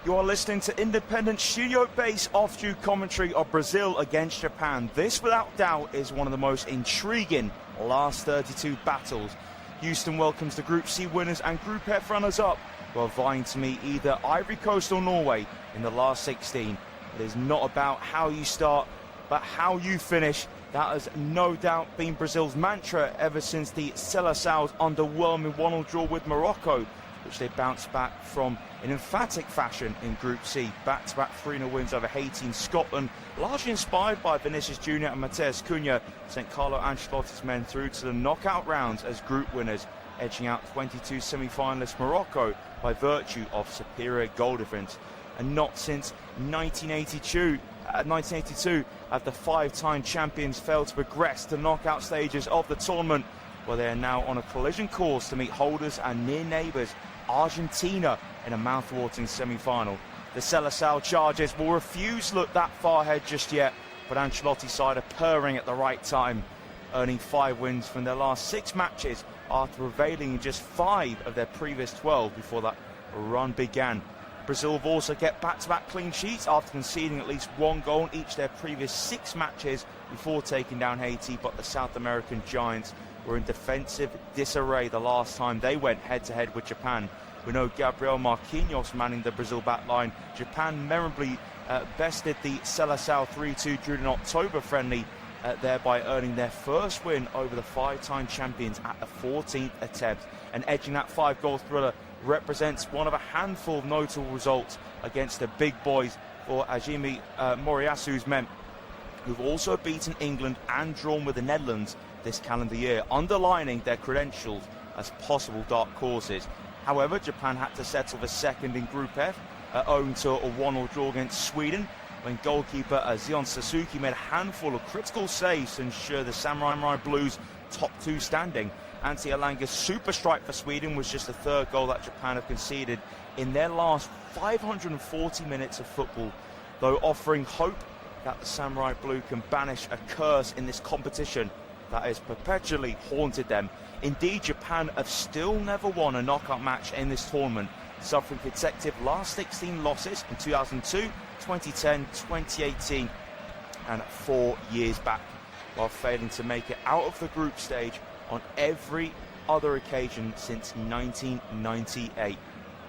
You are listening to independent studio-based off-due commentary of Brazil against Japan. This, without doubt, is one of the most intriguing last 32 battles. Houston welcomes the Group C winners and Group F runners-up, who are vying to meet either Ivory Coast or Norway in the last 16. It is not about how you start, but how you finish. That has no doubt been Brazil's mantra ever since the Seleção's underwhelming 1-1 draw with Morocco, which they bounced back from in emphatic fashion in Group C. Back-to-back 3-0 wins over Haiti and Scotland, largely inspired by Vinicius Jr. and Matheus Cunha, sent Carlo Ancelotti's men through to the knockout rounds as group winners, edging out 22 semi-finalists Morocco by virtue of superior goal difference. And not since 1982 have the five-time champions failed to progress to the knockout stages of the tournament, where they are now on a collision course to meet holders and near neighbours Argentina in a mouth-watering semi-final. The Seleção Chargers will refuse to look that far ahead just yet, but Ancelotti's side are purring at the right time, earning 5 wins from their last 6 matches after prevailing in just 5 of their previous 12 before that run began. Brazil have also kept back-to-back clean sheets after conceding at least 1 goal in each of their previous 6 matches before taking down Haiti, but the South American giants were in defensive disarray the last time they went head-to-head with Japan. We know Gabriel Marquinhos manning the Brazil backline. Japan memorably bested the Seleção 3-2 during an October friendly, thereby earning their first win over the 5-time champions at the 14th attempt. And edging that 5-goal thriller represents one of a handful of notable results against the big boys for Hajime Moriyasu's men, who've also beaten England and drawn with the Netherlands this calendar year, underlining their credentials as possible dark horses. However, Japan had to settle for second in Group F, owing to a 1-1 draw against Sweden, when goalkeeper Zion Suzuki made a handful of critical saves to ensure the Samurai Blues' top 2 standing. Antti Alanga's super strike for Sweden was just the 3rd goal that Japan have conceded in their last 540 minutes of football, though offering hope that the Samurai Blue can banish a curse in this competition that has perpetually haunted them. Indeed, Japan have still never won a knockout match in this tournament, suffering consecutive last 16 losses in 2002, 2010, 2018 and 4 years back, while failing to make it out of the group stage on every other occasion since 1998.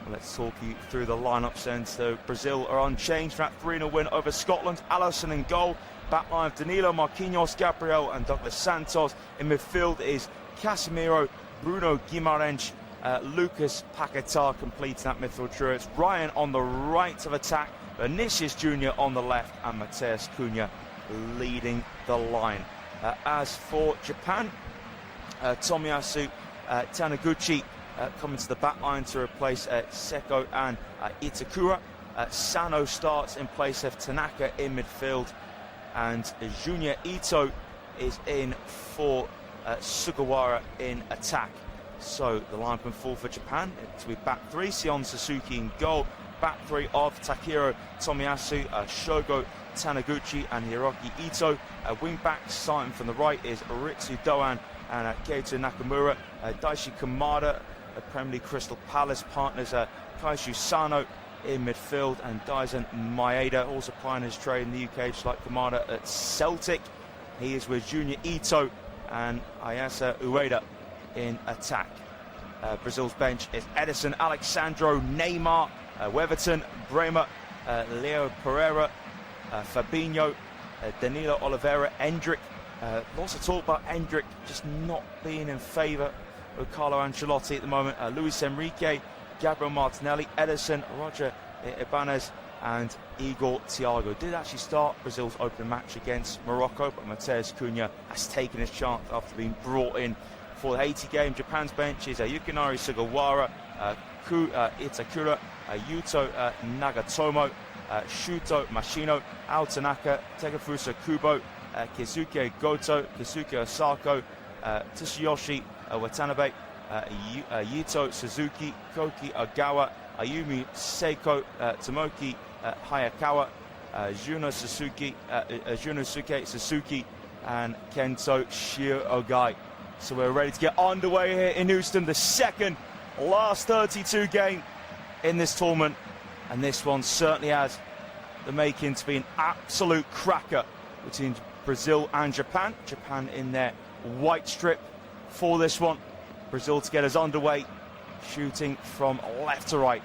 Well, let's talk you through the lineups then. So Brazil are unchanged for that 3-0 win over Scotland. Alisson in goal. Backline of Danilo, Marquinhos, Gabriel and Douglas Santos. In midfield is Casemiro, Bruno Guimarães, Lucas Paquetá completing that midfield trio. It's Ryan on the right of attack, Vinicius Jr. on the left and Matheus Cunha leading the line. As for Japan, Tomiyasu Taniguchi coming to the back line to replace Seko and Itakura. Sano starts in place of Tanaka in midfield, and Junior Ito is in for Sugawara in attack. So the line can fall for Japan to be back 3, Sion Suzuki in goal, back 3 of Takehiro Tomiyasu, Shogo Taniguchi and Hiroki Ito. Wing backs starting from the right is Ritsu Doan and Keito Nakamura. Daishi Kamada, Premier League Crystal Palace partners, Kaishu Sano in midfield, and Daisen Maeda also plying his trade in the UK just like Kamada at Celtic. He is with Junior Ito and Ayasa Ueda in attack. Brazil's bench is Edison, Alexandro, Neymar, Weverton, Bremer, Leo Pereira, Fabinho, Danilo Oliveira, Endrick. Lots of talk about Endrick just not being in favour of Carlo Ancelotti at the moment. Luis Enrique, Gabriel Martinelli, Edison, Roger Ibanez and Igor Thiago did actually start Brazil's opening match against Morocco, but Matheus Cunha has taken his chance after being brought in for the Haiti game. Japan's bench is Yukinari Sugawara, Itakura, Yuto Nagatomo, Shuto Mashino, Ao Tanaka, Tegafusa Kubo, Kizuke Goto, Keisuke Osako, Tsuyoshi Watanabe, Yito Suzuki, Koki Agawa, Ayumi Seiko, Tomoki Hayakawa, Junosuke Suzuki, and Kento Shiogai. So we're ready to get underway here in Houston, the second last 32 game in this tournament. And this one certainly has the making to be an absolute cracker between Brazil and Japan. Japan in their white strip for this one. Brazil to get us underway, shooting from left to right.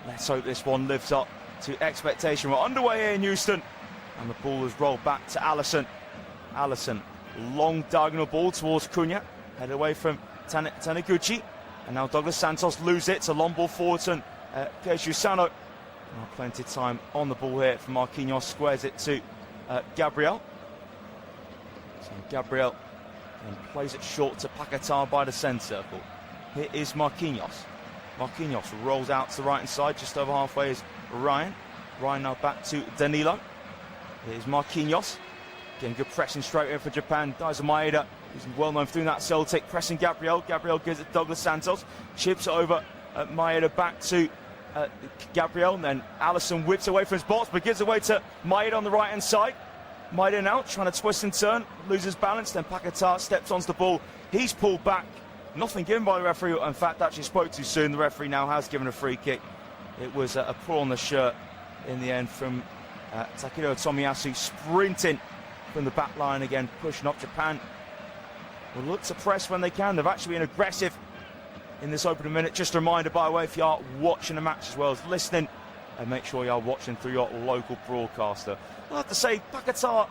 Let's hope this one lives up to expectation. We're underway here in Houston, and the ball is rolled back to Alisson. Alisson, long diagonal ball towards Cunha, headed away from Taniguchi, and now Douglas Santos lose it. It's a long ball forward to Keiju Sano. Plenty of time on the ball here for Marquinhos, squares it to Gabriel. So Gabriel and plays it short to Paquetá by the centre circle. Here is Marquinhos. Marquinhos rolls out to the right hand side, just over halfway is Ryan. Ryan now back to Danilo. Here's Marquinhos. Getting good pressing straight in for Japan. Daiser Maeda, who's well known for doing that Celtic, pressing Gabriel. Gabriel gives it to Douglas Santos. Chips it over Maeda back to Gabriel. And then Alisson whips away from his box, but gives away to Maeda on the right hand side. Maeda now trying to twist and turn, loses balance. Then Paquetá steps onto the ball. He's pulled back. Nothing given by the referee. In fact, actually spoke too soon. The referee now has given a free kick. It was a pull on the shirt in the end from Takehiro Tomiyasu, sprinting from the back line again, pushing up. Japan will look to press when they can. They've actually been aggressive in this opening minute. Just a reminder, by the way, if you are watching the match as well as listening, and make sure you are watching through your local broadcaster. I have to say, Paquetá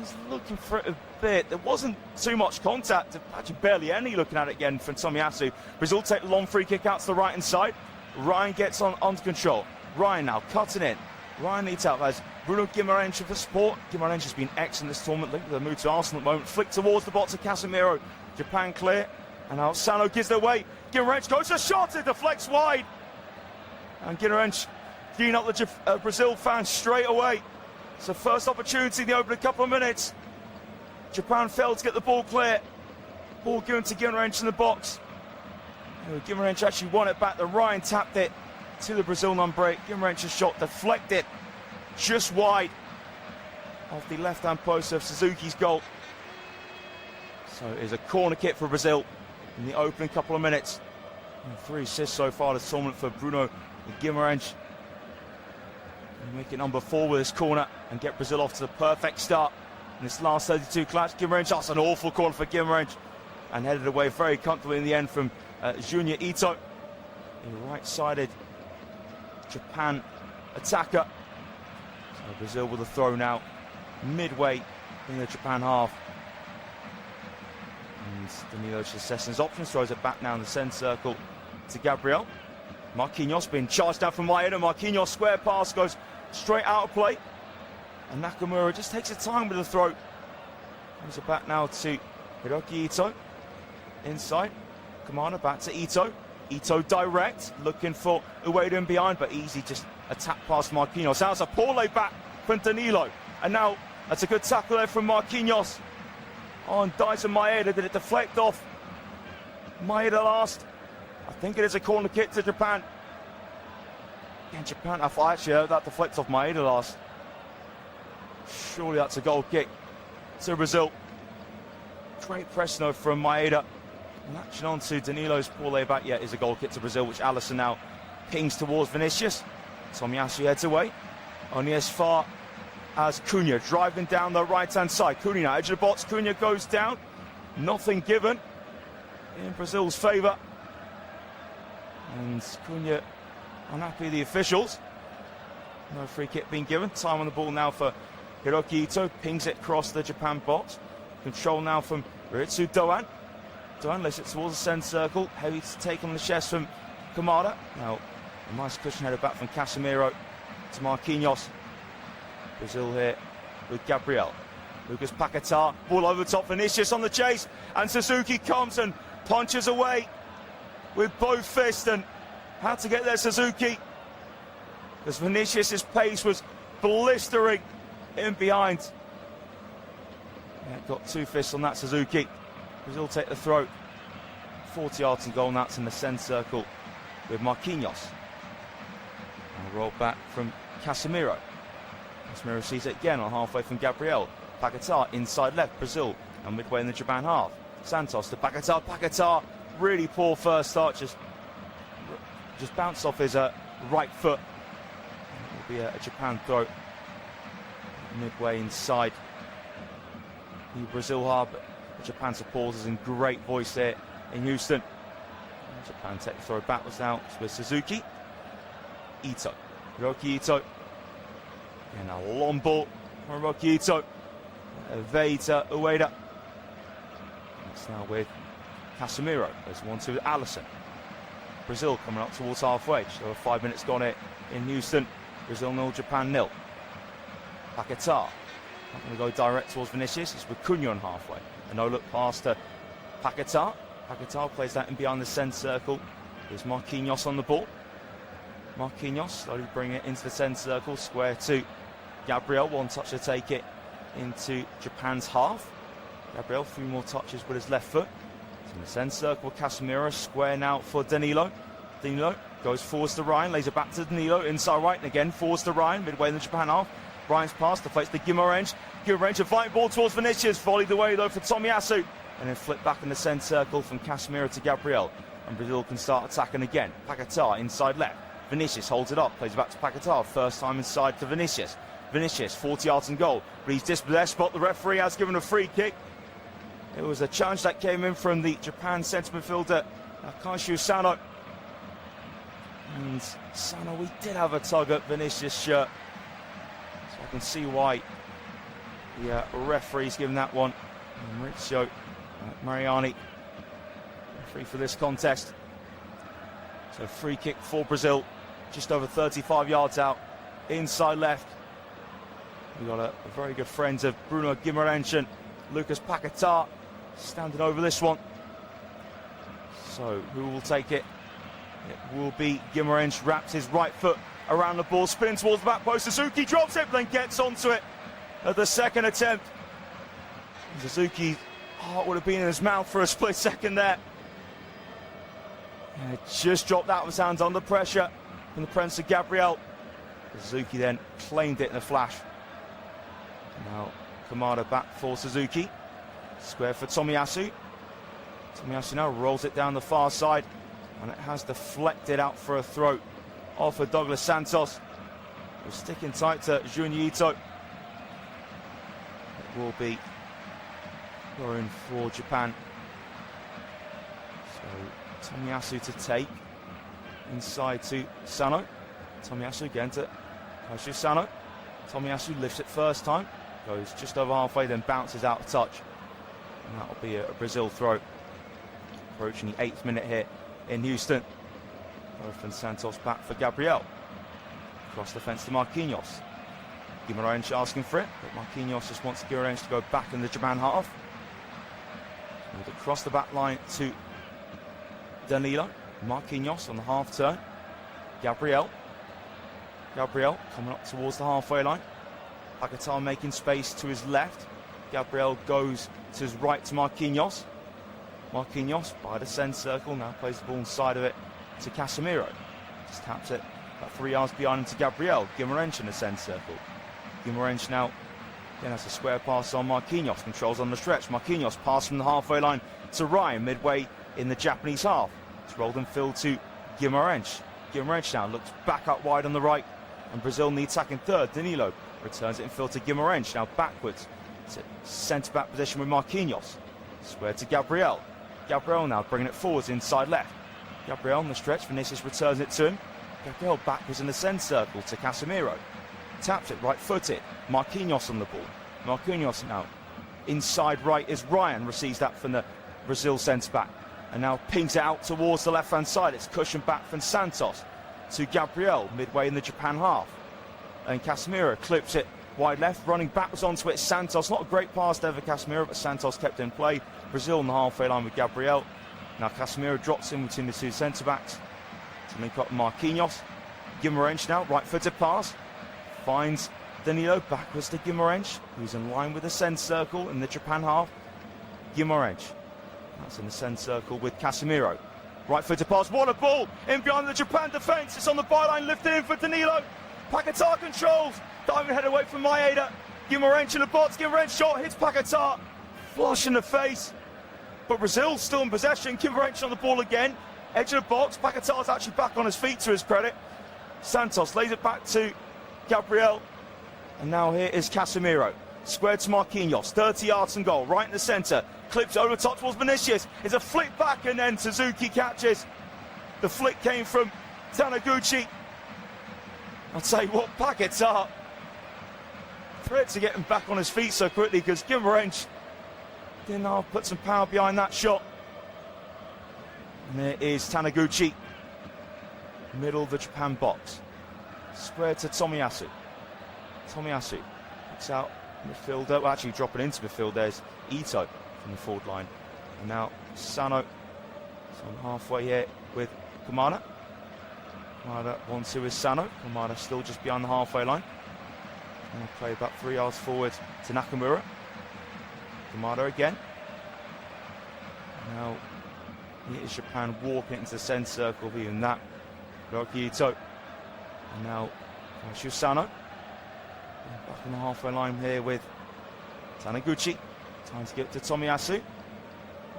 is looking for it a bit. There wasn't too much contact, actually barely any, looking at it again from Tomiyasu. Brazil take the long free kick out to the right hand side. Ryan gets under control. Ryan now cutting in. Ryan needs help as Bruno Guimarães for support. Guimarães has been excellent this tournament, linked with a move to Arsenal at the moment. Flick towards the box of Casemiro. Japan clear, and now Sano gives it away. Guimarães goes a shot, it deflects wide. And Guimarães geeing up the Brazil fans straight away. It's the first opportunity in the opening couple of minutes. Japan failed to get the ball clear. Ball given to Guimarães in the box. Guimarães actually won it back. The Ryan tapped it to the Brazil number 8. Guimarães' shot deflected just wide of the left-hand post of Suzuki's goal. So it is a corner kick for Brazil in the opening couple of minutes. And 3 assists so far this tournament for Bruno Guimarães. Make it number 4 with this corner and get Brazil off to the perfect start in this last 32 clash. Guimarães, that's an awful corner for Guimarães, and headed away very comfortably in the end from Junior Ito, the right-sided Japan attacker. So Brazil with a throw now, midway in the Japan half. And Danilo just assessing his options, throws it back now in the centre circle to Gabriel. Marquinhos being charged down from Maeda. Marquinhos square pass goes straight out of play. And Nakamura just takes his time with the throw. Comes it back now to Hiroki Ito. Inside. Kamada back to Ito. Ito direct, looking for Ueda in behind, but easy just a tap past Marquinhos. Now it's a poor lay back from Danilo. And now that's a good tackle there from Marquinhos on Daiser Maeda. Did it deflect off Maeda last? I think it is a corner kick to Japan. And Japan, I thought actually that deflects off Maeda last. Surely that's a goal kick to Brazil. Great press though from Maeda. Latching on to Danilo's poor lay back. Yeah, it is a goal kick to Brazil, which Alisson now pings towards Vinicius. Tomiyasu heads away. Only as far as Cunha, driving down the right-hand side. Cunha now, edge of the box. Cunha goes down. Nothing given in Brazil's favour. And Cunha unhappy with the officials. No free kick being given. Time on the ball now for Hiroki Ito. Pings it across the Japan box. Control now from Ritsu Doan. Doan lets it towards the centre circle. Heavy to take on the chest from Kamada. Now, a nice cushion header back from Casemiro to Marquinhos. Brazil here with Gabriel. Lucas Paquetá, ball over the top. Vinicius on the chase. And Suzuki comes and punches away with both fists, and how to get there, Suzuki, because Vinicius' pace was blistering in behind. Yeah, got 2 fists on that, Suzuki. Brazil take the throw. 40 yards and goal, and that's in the centre circle with Marquinhos. And a roll back from Casemiro. Casemiro sees it again on halfway from Gabriel. Paquetá inside left, Brazil, and midway in the Japan half. Santos to Paquetá. Paquetá, really poor first start, just bounced off his right foot be a Japan throw midway inside the Brazil half. Japan supporters in great voice there in Houston. Japan take the throw backwards now with Suzuki. Ito. Hiroki Ito. And a long ball from Hiroki Ito. Evades Ueda. It's now with Casemiro. There's 1-2 with Alisson. Brazil coming up towards halfway. Just over 5 minutes gone it in Houston. Brazil 0, Japan 0. Paquetá. Not going to go direct towards Vinicius. It's with Cunha on halfway. A no-look pass to Paquetá. Paquetá plays that in behind the centre circle. Here's Marquinhos on the ball. Marquinhos slowly bring it into the centre circle. Square to Gabriel. One touch to take it into Japan's half. Gabriel, 3 more touches with his left foot. It's in the centre circle. Casemiro. Square now for Danilo. Danilo goes forwards to Ryan. Lays it back to Danilo. Inside right and again. Forwards to Ryan. Midway in the Japan half. Ryan's pass deflects to Guimarães. Guimarães a flying ball towards Vinicius. Volleyed away though for Tomiyasu. And then flipped back in the centre circle from Casemiro to Gabriel. And Brazil can start attacking again. Paquetá inside left. Vinicius holds it up. Plays it back to Paquetá. First time inside to Vinicius. Vinicius, 40 yards and goal. But he's dispossessed. But the referee has given a free kick. It was a challenge that came in from the Japan centre midfielder, Kaishu Sano. And Sano, we did have a tug at Vinicius' shirt. So I can see why the referee's given that one. Maurizio Mariani, referee for this contest. So free kick for Brazil, just over 35 yards out, inside left. We've got a very good friend of Bruno Guimarães and Lucas Paquetá standing over this one. So who will take it? It will be Guimarães. Wraps his right foot around the ball, spins towards the back post. Suzuki drops it, then gets onto it at the second attempt. Suzuki's heart would have been in his mouth for a split second there. And just dropped out of his hands under pressure from the presence of Gabriel. Suzuki then claimed it in a flash. Now Kamada back for Suzuki. Square for Tomiyasu. Tomiyasu now rolls it down the far side. And it has deflected out for a throw off of Douglas Santos. We're sticking tight to Junya Ito. It will be going for Japan. So Tomiyasu to take. Inside to Sano. Tomiyasu again to Kaishu Sano. Tomiyasu lifts it first time. Goes just over halfway, then bounces out of touch. And that'll be a Brazil throw. Approaching the 8th minute here in Houston. From Santos back for Gabriel. Across the fence to Marquinhos. Guimarães asking for it, but Marquinhos just wants Guimarães to go back in the Japan half. Moved across the back line to Danilo. Marquinhos on the half turn. Gabriel coming up towards the halfway line. Paquetá making space to his left. Gabriel goes to his right to Marquinhos. Marquinhos by the centre circle, now plays the ball inside of it to Casemiro. Just taps it about 3 yards behind him to Gabriel. Guimarães in the centre circle. Guimarães now again has a square pass on Marquinhos. Controls on the stretch. Marquinhos pass from the halfway line to Ryan midway in the Japanese half. It's rolled and filled to Guimarães. Guimarães now looks back up wide on the right, and Brazil needs attacking third. Danilo returns it and field to Guimarães. Now backwards to centre back position with Marquinhos. Square to Gabriel. Gabriel now bringing it forwards inside left. Gabriel on the stretch. Vinicius returns it to him. Gabriel backwards in the centre circle to Casemiro. Taps it right footed. Marquinhos on the ball. Marquinhos now inside right as Ryan receives that from the Brazil centre back. And now pings it out towards the left hand side. It's cushioned back from Santos to Gabriel midway in the Japan half. And Casemiro clips it wide left, running backwards onto it. Santos, not a great pass there for Casemiro, but Santos kept in play. Brazil on the halfway line with Gabriel. Now Casemiro drops in between the two centre-backs to link up Marquinhos. Guimarães now, right-footed pass. Finds Danilo backwards to Guimarães, who's in line with the centre circle in the Japan half. Guimarães, that's in the centre circle with Casemiro. Right-footed pass, what a ball! In behind the Japan defence, it's on the byline, lifted in for Danilo. Paquetá controls, diving head away from Maeda. Guimarães in the box, Guimarães shot, hits Paquetá. Flush in the face. But Brazil still in possession. Guimarães on the ball again. Edge of the box. Paquetá's actually back on his feet to his credit. Santos lays it back to Gabriel. And now here is Casemiro. Squared to Marquinhos, 30 yards from goal, right in the centre. Clips over the top towards Vinicius. It's a flick back and then Suzuki catches. The flick came from Taniguchi. I'll tell you what, Paquetá. Threat to get him back on his feet so quickly because Guimarães didn't put some power behind that shot. And there is Taniguchi. Middle of the Japan box. Squared to Tomiyasu. Tomiyasu kicks out midfielder. Well, actually dropping into midfield. There's Ito from the forward line. And now Sano. So I'm halfway here with Kamada. Kamada 1-2 with Sano. Kamada still just behind the halfway line. Now play about 3 yards forward to Nakamura. Kamada again. Now here is Japan walking into the centre circle. Even that. Hiroki Ito. And now Sano. Back on the halfway line here with Taniguchi. Time to get to Tomiyasu.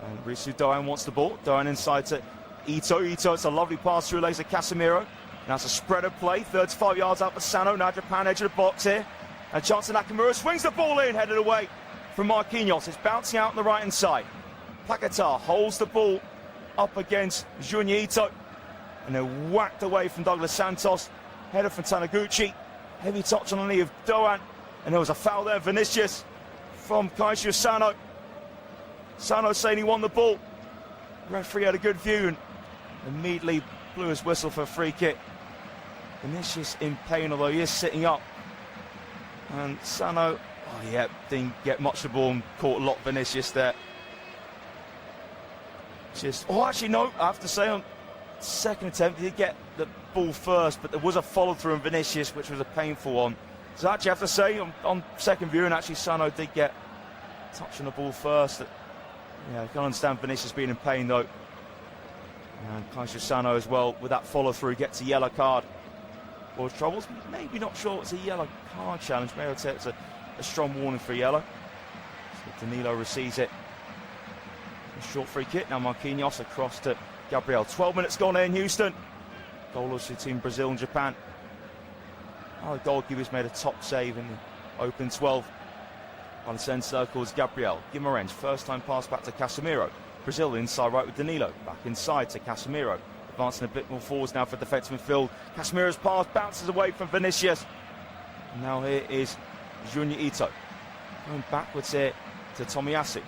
And Risu Doan wants the ball. Doan inside to Ito. Ito, it's a lovely pass through legs of Casemiro. Now it's a spread of play. 35 yards out for Sano. Now Japan edge of the box here. And chance to Nakamura swings the ball in, headed away from Marquinhos. It's bouncing out on the right hand side. Paquetá holds the ball up against Junya Ito. And they're whacked away from Douglas Santos. Header from Taniguchi. Heavy touch on the knee of Doan. And there was a foul there, Vinicius, from Kaishu Sano. Sano saying he won the ball. The referee had a good view and immediately blew his whistle for a free kick. Vinicius in pain, although he is sitting up. And Sano, didn't get much of the ball and caught a lot Vinicius there. Actually no, I have to say on second attempt he did get the ball first, but there was a follow through on Vinicius, which was a painful one. So actually I have to say on second view, and actually Sano did get touching the ball first. I can understand Vinicius being in pain though. And Kaishu Sano as well with that follow through gets a yellow card. Or troubles, maybe not sure it's a yellow card challenge. Maybe I'd say it's a strong warning for yellow. So Danilo receives it. A short free kick. Now Marquinhos across to Gabriel. 12 minutes gone in Houston. Goalless between Brazil and Japan. The goalkeeper's made a top save in the open 12. On the centre circle is Gabriel. Guimarães, first time pass back to Casemiro. Brazil inside right with Danilo. Back inside to Casemiro. Advancing a bit more forwards now for defensive midfield. Casemiro's pass bounces away from Vinicius. And now here is Junya Ito. Going backwards here to Tomiyasu.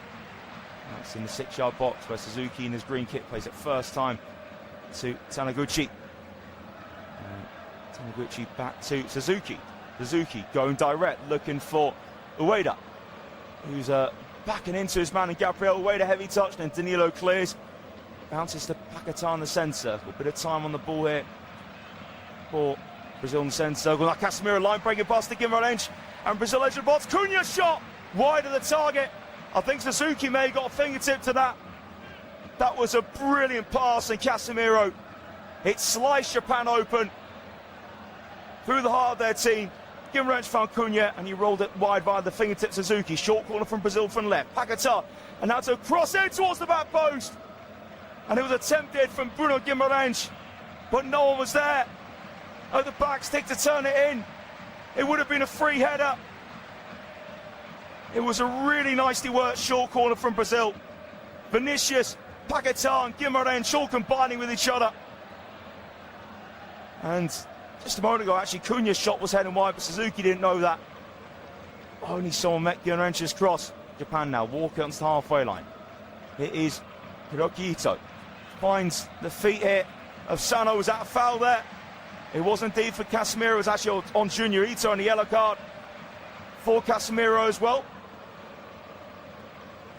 That's in the 6-yard box where Suzuki in his green kit plays it first time to Taniguchi. Taniguchi back to Suzuki. Suzuki going direct, looking for Ueda, who's backing into his man, and Gabriel Ueda heavy touch, and Danilo clears. Bounces to Paquetá in the centre circle. A bit of time on the ball here for Brazil in the centre circle. Now Casemiro line breaking past to Guimarães, and Brazil edge of the box. Cunha shot wide of the target. I think Suzuki may have got a fingertip to that. That was a brilliant pass, and Casemiro, it sliced Japan open through the heart of their team. Guimarães found Cunha and he rolled it wide via the fingertip Suzuki. Short corner from Brazil from left. Paquetá, and now to cross in towards the back post. And it was attempted from Bruno Guimarães, but no one was there. Oh, the back stick to turn it in. It would have been a free header. It was a really nicely worked short corner from Brazil. Vinicius, Paquetá and Guimarães all combining with each other. And just a moment ago, actually, Cunha's shot was heading wide, but Suzuki didn't know that. Only someone met Guimarães' cross. Japan now walk onto the halfway line. It is Hiroki Ito. Finds the feet here of Sano. Was that a foul there? It was indeed for Casemiro. It was actually on Junya Ito and the yellow card for Casemiro as well.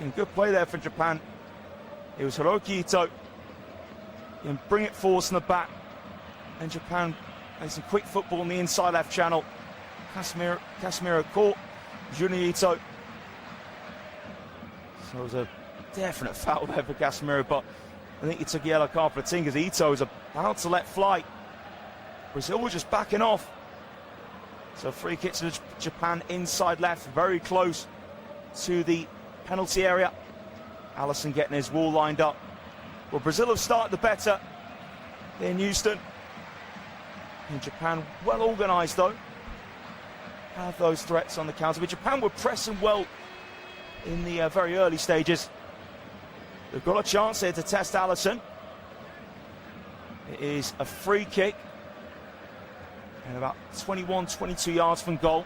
And good play there for Japan. It was Hiroki Ito. And bring it forward from the back. And Japan played some quick football in the inside left channel. Casemiro caught Junya Ito. So it was a definite foul there for Casemiro, but I think he took a yellow card for the team because Ito was about to let fly. Brazil was just backing off. So free kick to Japan inside left, very close to the penalty area. Allison getting his wall lined up. Well, Brazil have started the better in Houston. In Japan, well organised though. have those threats on the counter. But Japan were pressing well in the very early stages. They've got a chance here to test Allison. It is a free kick. And about 21, 22 yards from goal.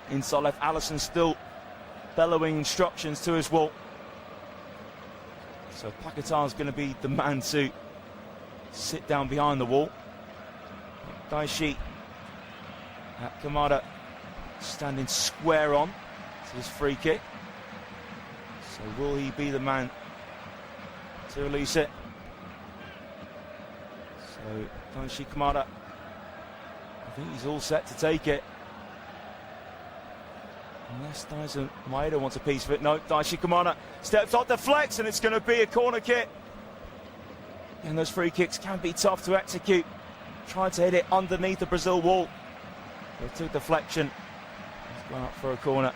Inside left, Allison still bellowing instructions to his wall. So Paquetá's going to be the man to sit down behind the wall. Daishi Kamada standing square on to this free kick. So will he be the man to release it? So Daishi Kamada, I think he's all set to take it. Unless Daisen Maeda wants a piece of it. No, Daishi Kamada steps up, deflects, and it's going to be a corner kick. And those free kicks can be tough to execute. Tried to hit it underneath the Brazil wall. They took deflection. He's gone up for a corner.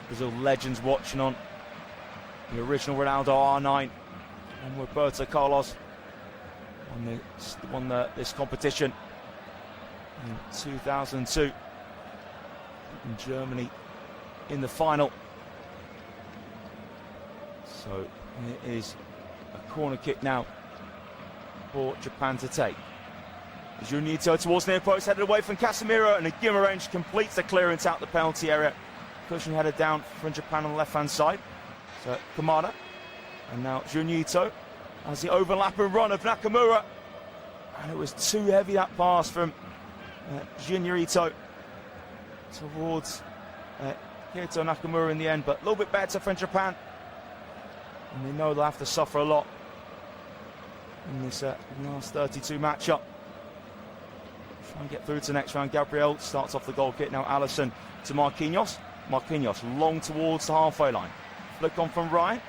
Brazil legends watching on. The original Ronaldo R9 and Roberto Carlos won this competition in 2002 in Germany in the final. So it is a corner kick now for Japan to take. Junito towards near post, headed away from Casemiro, and Guimarães completes the clearance out the penalty area. Pushing headed down from Japan on the left hand side. So Kamada, and now Junito as the overlapping run of Nakamura, and it was too heavy, that pass from Junito towards Hirito Nakamura in the end, but a little bit better from Japan, and they know they'll have to suffer a lot in this last 32 matchup. Try and get through to the next round. Gabriel starts off the goal kick. Now Allison to Marquinhos. Marquinhos long towards the halfway line. Flick on from Ryan.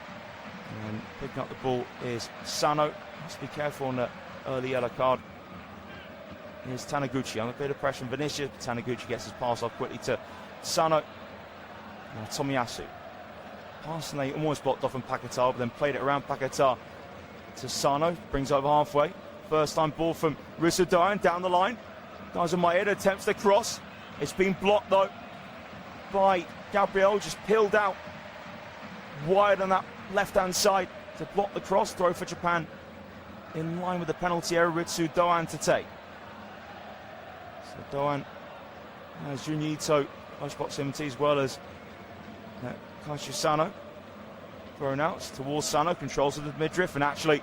And picking up the ball is Sano. Must be careful on the early yellow card. Here's Taniguchi on a bit of pressure from Vinicius. Taniguchi gets his pass off quickly to Sano. Now Tomiyasu. Pass and they almost blocked off from Paquetá, but then played it around Paquetá to Sano. Brings over halfway. First time ball from Rusudayan down the line. Daisen Maeda attempts the cross. It's been blocked though by Gabriel, just peeled out wide on that left hand side to block the cross. Throw for Japan in line with the penalty area. Rusudayan to take. So Doan has Junito, lunchbox MT, as well as Kaishu Sano. Thrown out towards Sano, controls of the midriff, and actually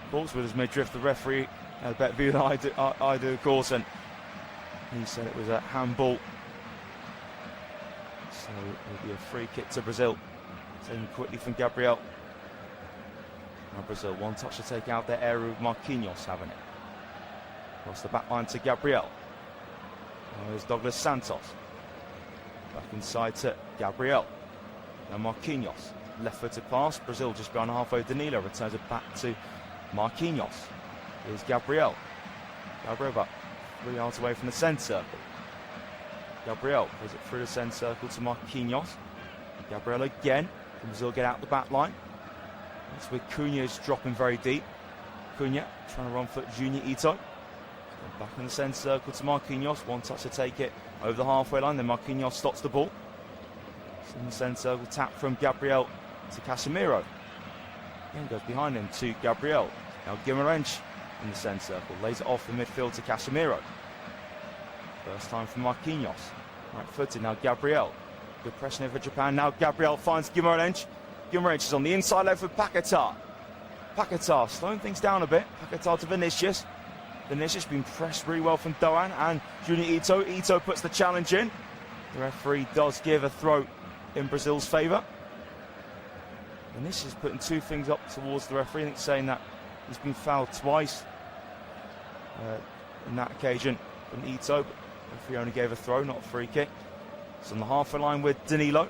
balls with his midriff. The referee had a better view than I do, of course, and he said it was a handball. So it will be a free kick to Brazil. Taken quickly from Gabriel. Now Brazil, one touch to take out their area with Marquinhos having it. Across the back line to Gabriel. There's Douglas Santos. Back inside to Gabriel. Now Marquinhos. Left-footed pass. Brazil just gone halfway. Danilo returns it back to Marquinhos. Here's Gabriel. Gabriel about 3 yards away from the centre circle. Gabriel plays it through the centre circle to Marquinhos. Gabriel again. Can Brazil get out the back line? That's with Cunha's dropping very deep. Cunha trying to run foot Junior Ito. Back in the centre circle to Marquinhos. One touch to take it over the halfway line. Then Marquinhos stops the ball. It's in the centre circle. Tap from Gabriel to Casemiro. Again goes behind him to Gabriel. Now Guimarães in the centre circle. Lays it off the midfield to Casemiro. First time for Marquinhos. Right footed now Gabriel. Good pressing over Japan. Now Gabriel finds Guimarães. Guimarães is on the inside left with Paquetá. Paquetá slowing things down a bit. Paquetá to Vinicius. Vinicius been pressed really well from Doan and Junior Ito. Ito puts the challenge in. The referee does give a throw in Brazil's favour. Vinicius putting two things up towards the referee, and saying that he's been fouled twice in that occasion from Ito. But the referee only gave a throw, not a free kick. It's on the halfway line with Danilo.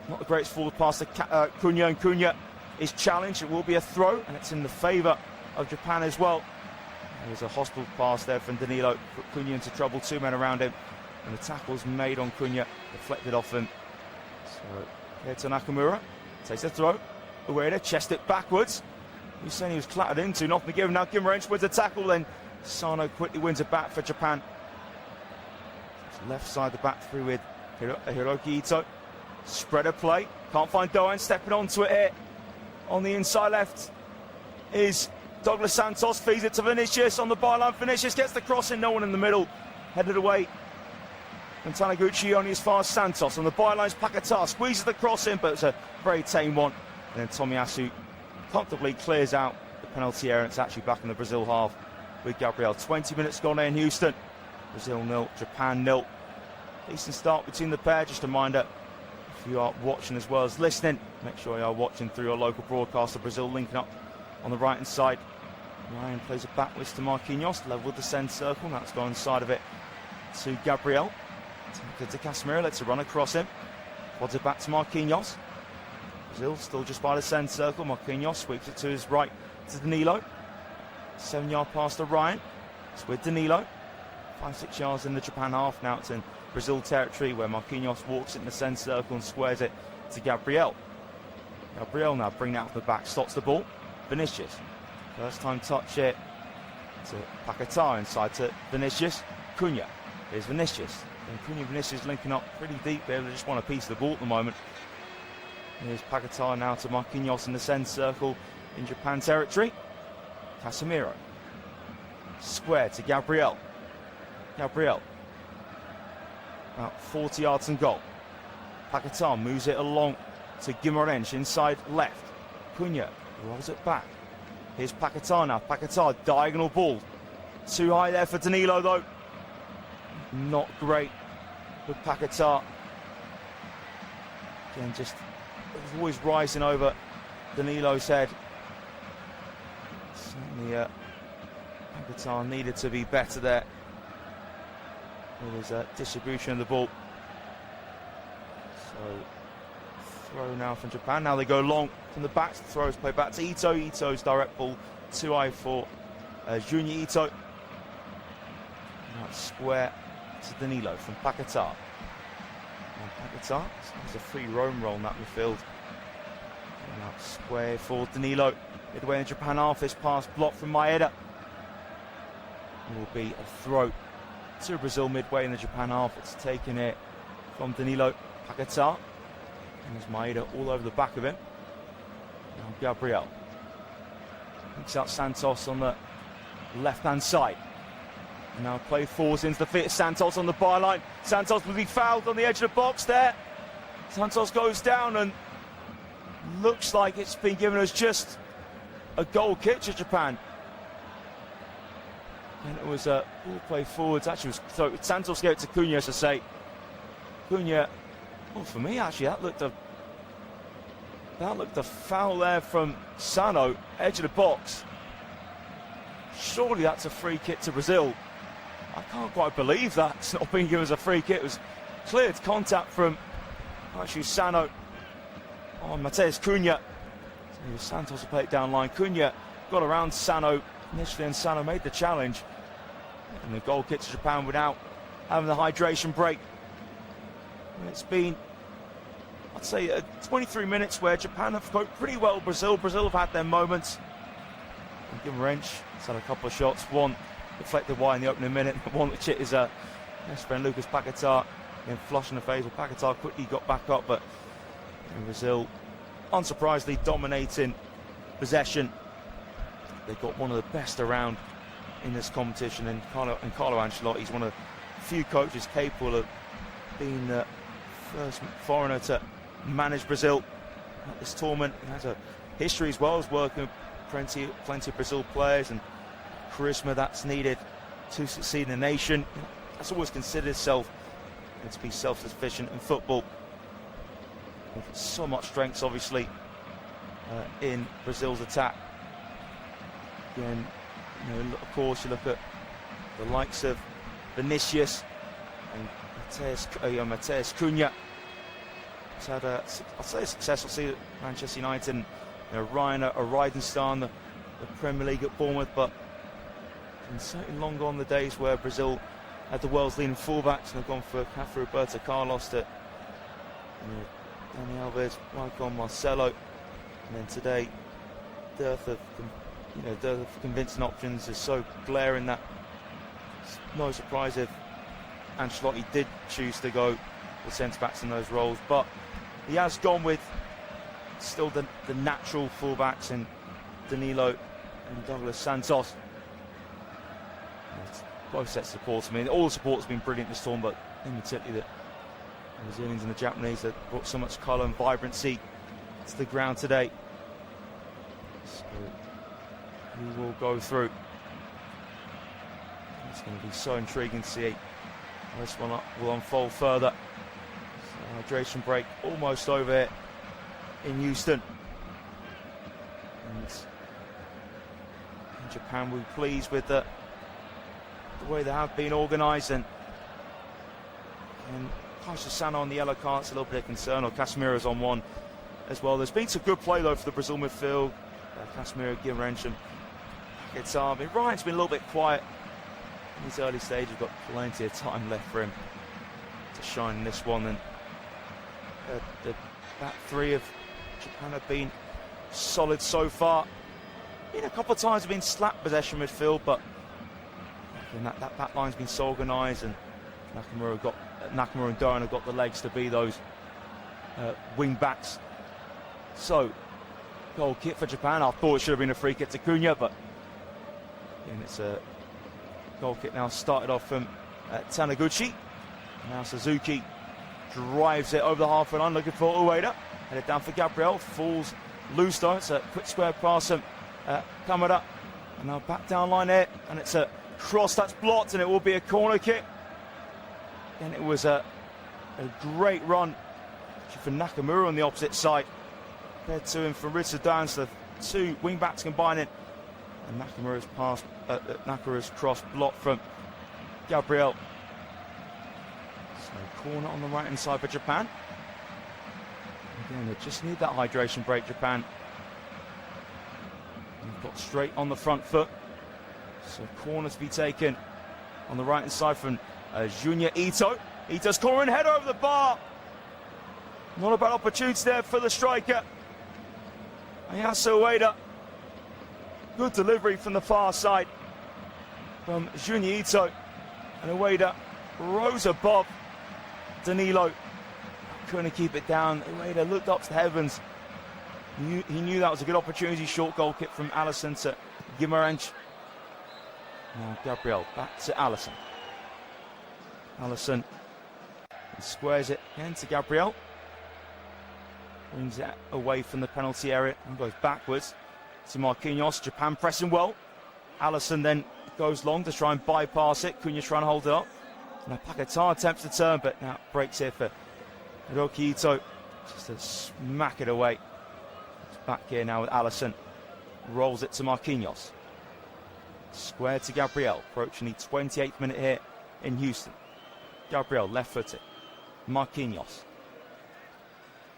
Not the greatest forward pass to Cunha, and Cunha is challenged. It will be a throw, and it's in the favour of Japan as well. There's a hospital pass there from Danilo. Put Cunha into trouble, two men around him. And the tackle's made on Cunha, deflected off him. So here to Nakamura. Takes the throw. Ueda chest it backwards. He's saying he was clattered into, not been given. Now Guimarães wins the tackle, then Sano quickly wins it back for Japan. Left side the back three with Hiroki Ito. Spreader play. Can't find Doan stepping onto it here. On the inside left is Douglas Santos. Feeds it to Vinicius on the byline. Vinicius gets the cross in. No one in the middle. Headed away. And Taniguchi only as far as Santos. On the bylines, Paquetá squeezes the cross in, but it's a very tame one. And then Tomiyasu comfortably clears out the penalty area. It's actually back in the Brazil half with Gabriel. 20 minutes gone in Houston. Brazil 0, Japan 0. Decent start between the pair. Just a reminder, if you are watching as well as listening, make sure you are watching through your local broadcaster. Brazil linking up on the right hand side. Ryan plays it backwards to Marquinhos, level with the centre circle. That's gone inside of it to Gabriel. To Casemiro, lets it run across him. Quads it back to Marquinhos. Brazil still just by the centre circle. Marquinhos sweeps it to his right to Danilo. 7-yard pass to Ryan. It's with Danilo. 5-6 yards in the Japan half. Now it's in Brazil territory where Marquinhos walks it in the centre circle and squares it to Gabriel. Gabriel now bringing it out from the back, stops the ball. Vinicius. First time touch it to Paquetá, inside to Vinicius. Cunha. Here's Vinicius. And Cunha and Vinicius linking up pretty deep there. They just want a piece of the ball at the moment. Here's Paquetá now to Marquinhos in the centre circle in Japan territory. Casemiro. Square to Gabriel. Gabriel. About 40 yards and goal. Paquetá moves it along to Guimarães inside left. Cunha rolls it back. Here's Paquetá now. Paquetá, diagonal ball. Too high there for Danilo though. Not great with Paquetá. Again, just always rising over Danilo's head. Certainly Paquetá needed to be better there with his distribution of the ball. So throw now from Japan. Now they go long from the back. The throw is played back to Ito. Ito's direct ball too high for Junior Ito. Now it's square to Danilo from Paquetá. And Paquetá has a free roam roll in that midfield. And now square for Danilo. Midway in Japan half, this pass blocked from Maeda. It will be a throw to Brazil midway in the Japan half. It's taken it from Danilo. Paquetá. And there's Maeda all over the back of him. Now Gabriel. Picks out Santos on the left-hand side. And now play forwards into the fit. Santos on the byline. Santos will be fouled on the edge of the box there. Santos goes down and looks like it's been given as just a goal kick to Japan. And it was a ball play forwards. Actually, so Santos gave it to Cunha to say. Cunha, well, for me actually, that looked a foul there from Sano, edge of the box. Surely that's a free kick to Brazil. I can't quite believe that's not being given as a free kick. It was cleared contact from actually Sano on Mateus Cunha. So Santos will play it down line. Cunha got around Sano initially, and Sano made the challenge. And the goal kick to Japan without having the hydration break. And it's been, I'd say, 23 minutes where Japan have coped pretty well. Brazil have had their moments. And Guimarães has had a couple of shots. One deflected wide in the opening minute. One which hit his best friend Lucas Paquetá and flush in the face. But Paquetá quickly got back up. But Brazil, unsurprisingly, dominating possession. They've got one of the best around in this competition. And Carlo Ancelotti is one of the few coaches capable of being the first foreigner to manage Brazil at this tournament. He has a history as well as working with plenty of Brazil players and charisma that's needed to succeed in a nation. That's always considered itself to be self-sufficient in football. With so much strength, obviously, in Brazil's attack. Again, of course, you look at the likes of Vinicius and Mateus Cunha. He's had a successful season at Manchester United. And, Ryan, a riding star in the Premier League at Bournemouth, but it's certainly long gone the days where Brazil had the world's leading fullbacks and have gone for Roberto Carlos to Dani Alves, Maicon, Marcelo, and then today dearth of convincing options is so glaring that it's no surprise if Ancelotti did choose to go the centre-backs in those roles, but he has gone with still the natural full-backs in Danilo and Douglas Santos. Both sets of supports. I mean, all the support has been brilliant this tournament, but in particular the Brazilians and the Japanese that brought so much colour and vibrancy to the ground today. So we will go through. It's going to be so intriguing to see how this one will unfold further. So hydration break almost over here in Houston. And Japan will be pleased with the way they have been organised, and Kaisha Sano on the yellow card, it's a little bit of concern, or Casemiro's on one as well. There's been some good play though for the Brazil midfield. Casemiro, Guimarães and Paquetá. I mean, Ryan's been a little bit quiet in his early stage. He's got plenty of time left for him to shine in this one, and the back three of Japan have been solid so far. Been a couple of times have been slapped possession midfield, but that back line's been so organised, and Nakamura and Doran have got the legs to be those wing backs. So, goal kick for Japan. I thought it should have been a free kick to Cunha, but it's a goal kick now started off from Taniguchi. Now Suzuki drives it over the halfway line, looking for Ueda. Headed down for Gabriel, falls loose though. It's a quick square pass from Kamada. And now back down line there, and it's a cross that's blocked, and it will be a corner kick. And it was a great run for Nakamura on the opposite side. Compared to him from Ritsu down, so the two wing backs combining. And Nakamura's cross blocked from Gabriel. So corner on the right hand side for Japan. Again, they just need that hydration break, Japan. They've got straight on the front foot. So corner to be taken on the right hand side from Junya Ito. Ito's corner and header over the bar. Not a bad opportunity there for the striker. Ayase Ueda. Good delivery from the far side from Junya Ito. And Ueda rose above Danilo. Couldn't keep it down. Ueda looked up to the heavens. He knew that was a good opportunity. Short goal kick from Alisson to Guimarães. Now Gabriel back to Alisson. Alisson squares it again to Gabriel. Brings it away from the penalty area and goes backwards to Marquinhos. Japan pressing well. Alisson then goes long to try and bypass it. Cunha trying to hold it up. Now Paquetá attempts to turn, but now breaks here for Hiroki Ito. Just to smack it away. It's back here now with Alisson. Rolls it to Marquinhos. Square to Gabriel, approaching the 28th minute here in Houston. Gabriel left-footed. Marquinhos.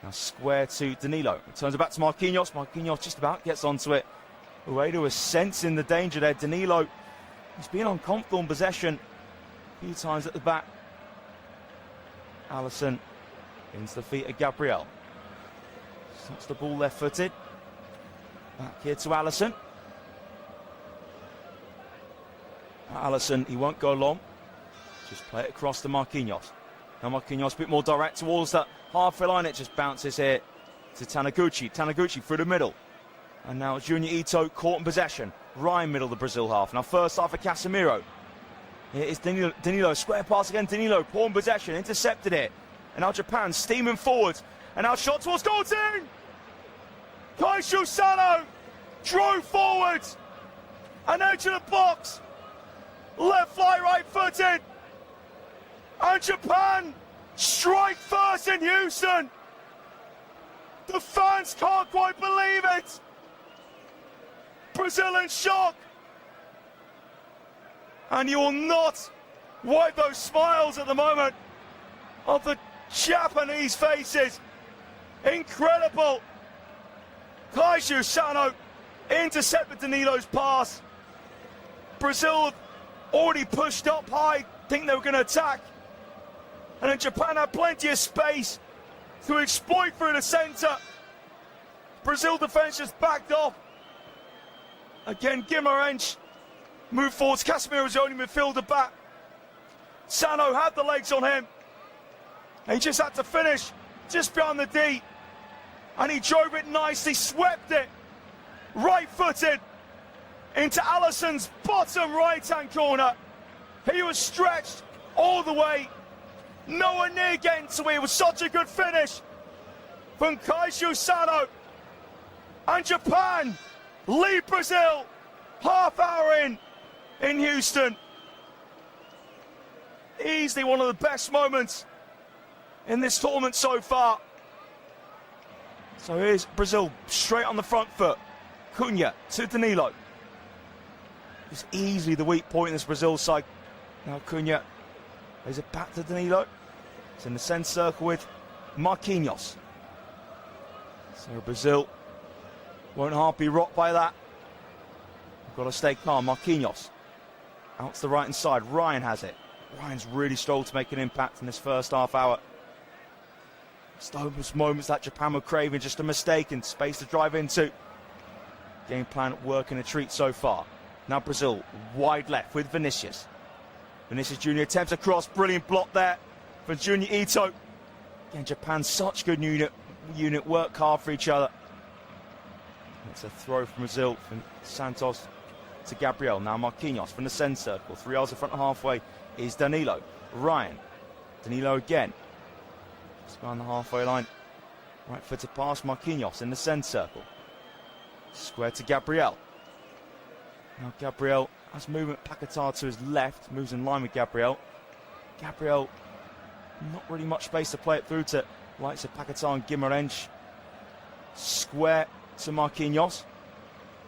Now square to Danilo. Turns it back to Marquinhos. Marquinhos just about gets onto it. Ueda was sensing the danger there. Danilo, he's been uncomfortable in possession a few times at the back. Alisson into the feet of Gabriel. Stops the ball left-footed. Back here to Alisson. Alisson, he won't go long. Just play it across to Marquinhos. Now Marquinhos a bit more direct towards that halfway line. It just bounces here to Taniguchi. Taniguchi through the middle. And now Junya Ito caught in possession. Right middle of the Brazil half. Now first half for Casemiro. Here is Danilo. Square pass again. Danilo, poor in possession. Intercepted it. And now Japan steaming forward. And now shot towards goal team. Kaisha Sano drove forward. And into the box. Left fly, right footed. And Japan strike first in Houston. The fans can't quite believe it. Brazil in shock. And you will not wipe those smiles at the moment of the Japanese faces. Incredible. Kaisha Sano intercepted Danilo's pass. Brazil already pushed up high, think they were going to attack. And then Japan had plenty of space to exploit through the centre. Brazil defence just backed off. Again, Guimarães moved forwards. Casemiro was the only midfielder back. Sano had the legs on him. He just had to finish just behind the D. And he drove it nicely, swept it, right-footed, into Alisson's bottom right-hand corner. He was stretched all the way, nowhere near getting to it. It was such a good finish from Kaiju Sano. And Japan lead Brazil half hour in Houston. Easily one of the best moments in this tournament so far. So here's Brazil straight on the front foot. Cunha to Danilo. It's easily the weak point in this Brazil side. Now Cunha plays it back to Danilo. It's in the centre circle with Marquinhos. So Brazil won't half be rocked by that. We've got to stay calm. Marquinhos out to the right hand side. Ryan has it. Ryan's really struggled to make an impact in this first half hour. It's those moments that Japan were craving, just a mistake and space to drive into. Game plan working a treat so far. Now Brazil wide left with Vinicius. Vinicius Jr. attempts a cross, brilliant block there from Junior Ito. Again, Japan such good unit, work hard for each other. It's a throw from Brazil from Santos to Gabriel. Now Marquinhos from the centre circle. 3 yards in front of halfway is Danilo. Ryan. Danilo again. Just behind the halfway line. Right footed pass. Marquinhos in the centre circle. Square to Gabriel. Now Gabriel has movement. Paquetá to his left. Moves in line with Gabriel. Gabriel, not really much space to play it through to likes of Paquetá and Guimarães. Square to Marquinhos.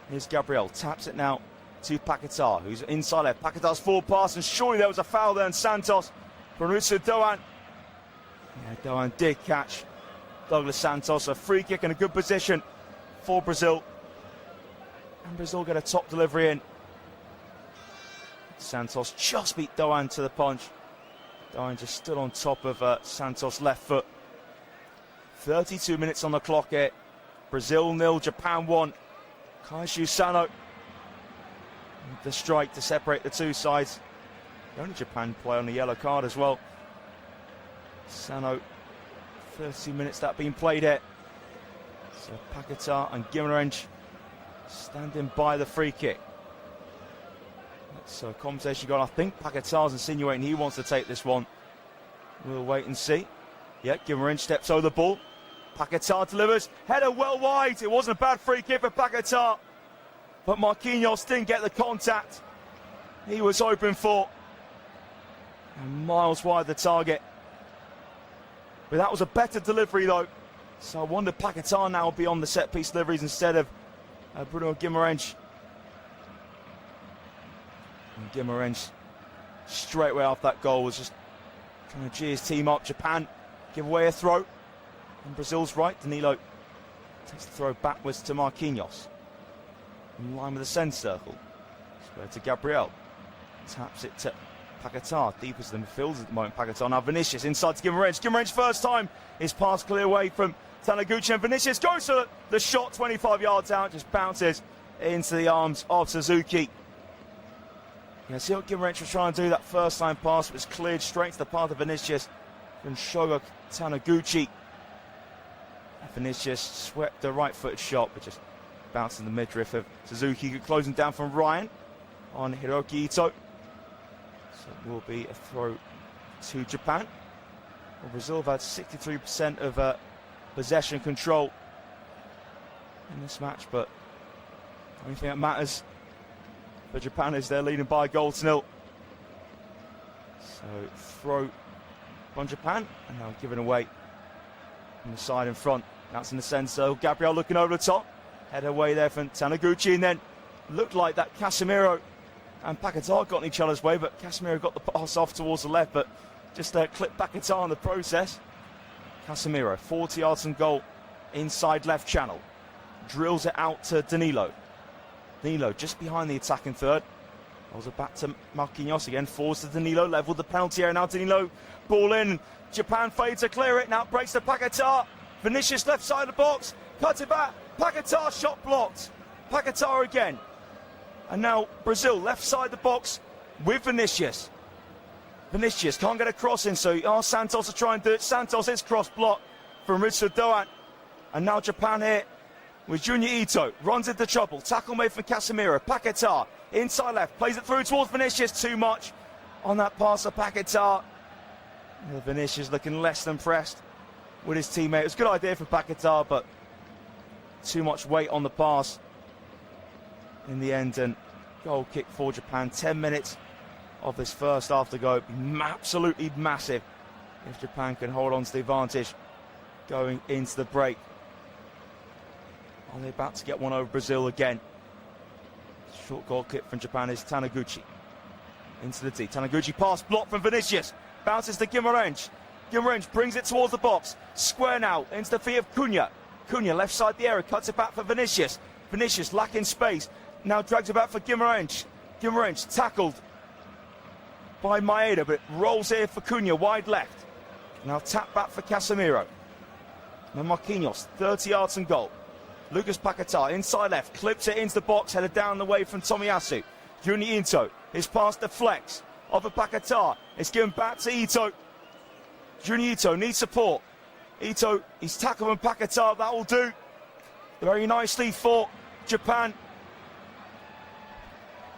Here's Gabriel. Taps it now to Paquetá, who's inside left. Paquetá's forward pass, and surely there was a foul there, and Santos from Russo Doan. Yeah, Doan did catch Douglas Santos. A free kick in a good position for Brazil. And Brazil get a top delivery in. Santos just beat Doan to the punch. Doan just stood on top of Santos' left foot. 32 minutes on the clock here. Brazil 0, Japan 1. Kaiju Sano. The strike to separate the two sides. The only Japan play on the yellow card as well. Sano, 30 minutes that being played here. So Paquetá and Guimarães standing by the free kick. So conversation going. I think Paquetá's insinuating he wants to take this one. We'll wait and see. Yeah, Guimarães steps over the ball. Paquetá delivers. Header well wide. It wasn't a bad free kick for Paquetá. But Marquinhos didn't get the contact he was hoping for. And miles wide the target. But that was a better delivery though. So I wonder Paquetá now will be on the set piece deliveries instead of Bruno Guimarães. And Guimarães straight away off that goal was just trying to gee his team up. Japan give away a throw. And Brazil's right. Danilo takes the throw backwards to Marquinhos. In line with the centre circle. Square to Gabriel. Taps it to Paquetá. Deepest in the midfield at the moment. Paquetá now Vinicius inside to Guimarães. Guimarães first time. His pass clear away from Taniguchi, and Vinicius goes to the shot 25 yards out. Just bounces into the arms of Suzuki. Yeah, see what Guimarães was trying to do. That first time pass was cleared straight to the path of Vinicius from Shogo Taniguchi. Vinicius swept the right-footed shot, but just bounced in the midriff of Suzuki, closing down from Ryan on Hiroki Ito. So it will be a throw to Japan. Well, Brazil have had 63% of possession control in this match, but the only thing that matters for Japan is they're leading by a goal to 0. So throw from Japan, and now given away from the side in front. That's in the centre. So Gabriel looking over the top. Head away there from Taniguchi, and then looked like that Casemiro and Paquetá got in each other's way, but Casemiro got the pass off towards the left, but just clipped Paquetá in the process. Casemiro, 40 yards from goal, inside left channel. Drills it out to Danilo. Danilo just behind the attacking third. Rolls it back to Marquinhos again, forwards to Danilo, leveled the penalty area. Now Danilo, ball in. Japan fades to clear it. Now it breaks to Paquetá. Vinicius left side of the box, cuts it back. Paquetá shot blocked. Paquetá again. And now Brazil left side of the box with Vinicius. Vinicius can't get a cross in, so Santos will try and do it. Santos is cross blocked from Ritsu Doan. And now Japan here with Junior Ito. Runs into trouble. Tackle made from Casemiro. Paquetá inside left. Plays it through towards Vinicius. Too much on that pass of Paquetá. Vinicius looking less than pressed with his teammate. It was a good idea for Paquetá, but too much weight on the pass in the end. And goal kick for Japan. 10 minutes of this first half to go. Absolutely massive if Japan can hold on to the advantage going into the break. Are they about to get one over Brazil again? Short goal kick from Japan is Taniguchi. Into the D. Taniguchi pass blocked from Vinicius. Bounces to Guimarães. Guimarães brings it towards the box. Square now into the feet of Cunha. Cunha left side the area. Cuts it back for Vinicius. Vinicius lacking space. Now drags it back for Guimarães. Guimarães tackled by Maeda, but it rolls here for Cunha, wide left. Now tap back for Casemiro. Now Marquinhos, 30 yards and goal. Lucas Paquetá, inside left, clips it into the box, headed down the way from Tomiyasu. Junior Ito, his pass deflects off of Paquetá. It's given back to Ito. Junior Ito needs support. Ito, he's tackled from Paquetá, that will do. Very nicely for Japan.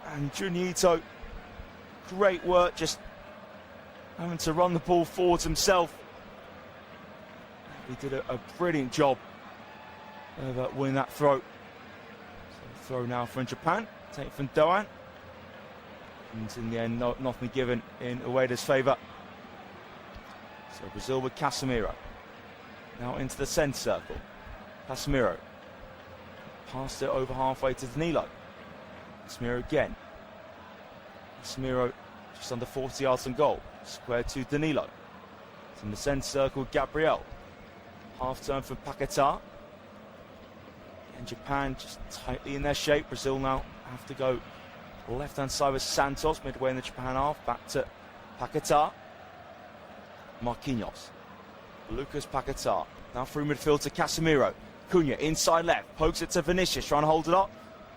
And Junior Ito, great work, just having to run the ball forwards himself. He did a brilliant job of winning that throw. So throw now from Japan, take it from Doan. And in the end, nothing given in Ueda's favour. So Brazil with Casemiro. Now into the centre circle. Casemiro. Passed it over halfway to Danilo. Casemiro again. Casemiro just under 40 yards from goal. Square to Danilo. It's in the centre circle, Gabriel. Half turn for Paquetá. And Japan just tightly in their shape. Brazil now have to go left-hand side with Santos, midway in the Japan half. Back to Paquetá. Marquinhos. Lucas Paquetá. Now through midfield to Casemiro. Cunha inside left. Pokes it to Vinicius, trying to hold it up.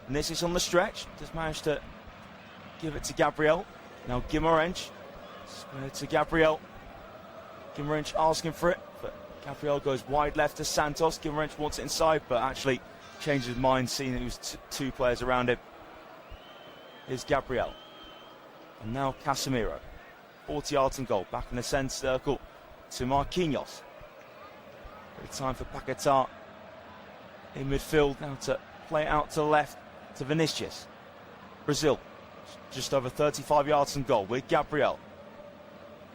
Vinicius on the stretch. Just managed to give it to Gabriel. Now Guimarães. Square to Gabriel. Guimarães asking for it, but Gabriel goes wide left to Santos. Guimarães wants it inside, but actually changes his mind, seeing that it was two players around him. Here's Gabriel. And now Casemiro. 40 yards and goal. Back in the centre circle to Marquinhos. Good time for Paquetá in midfield. Now to play it out to the left to Vinicius. Brazil. Just over 35 yards and goal with Gabriel.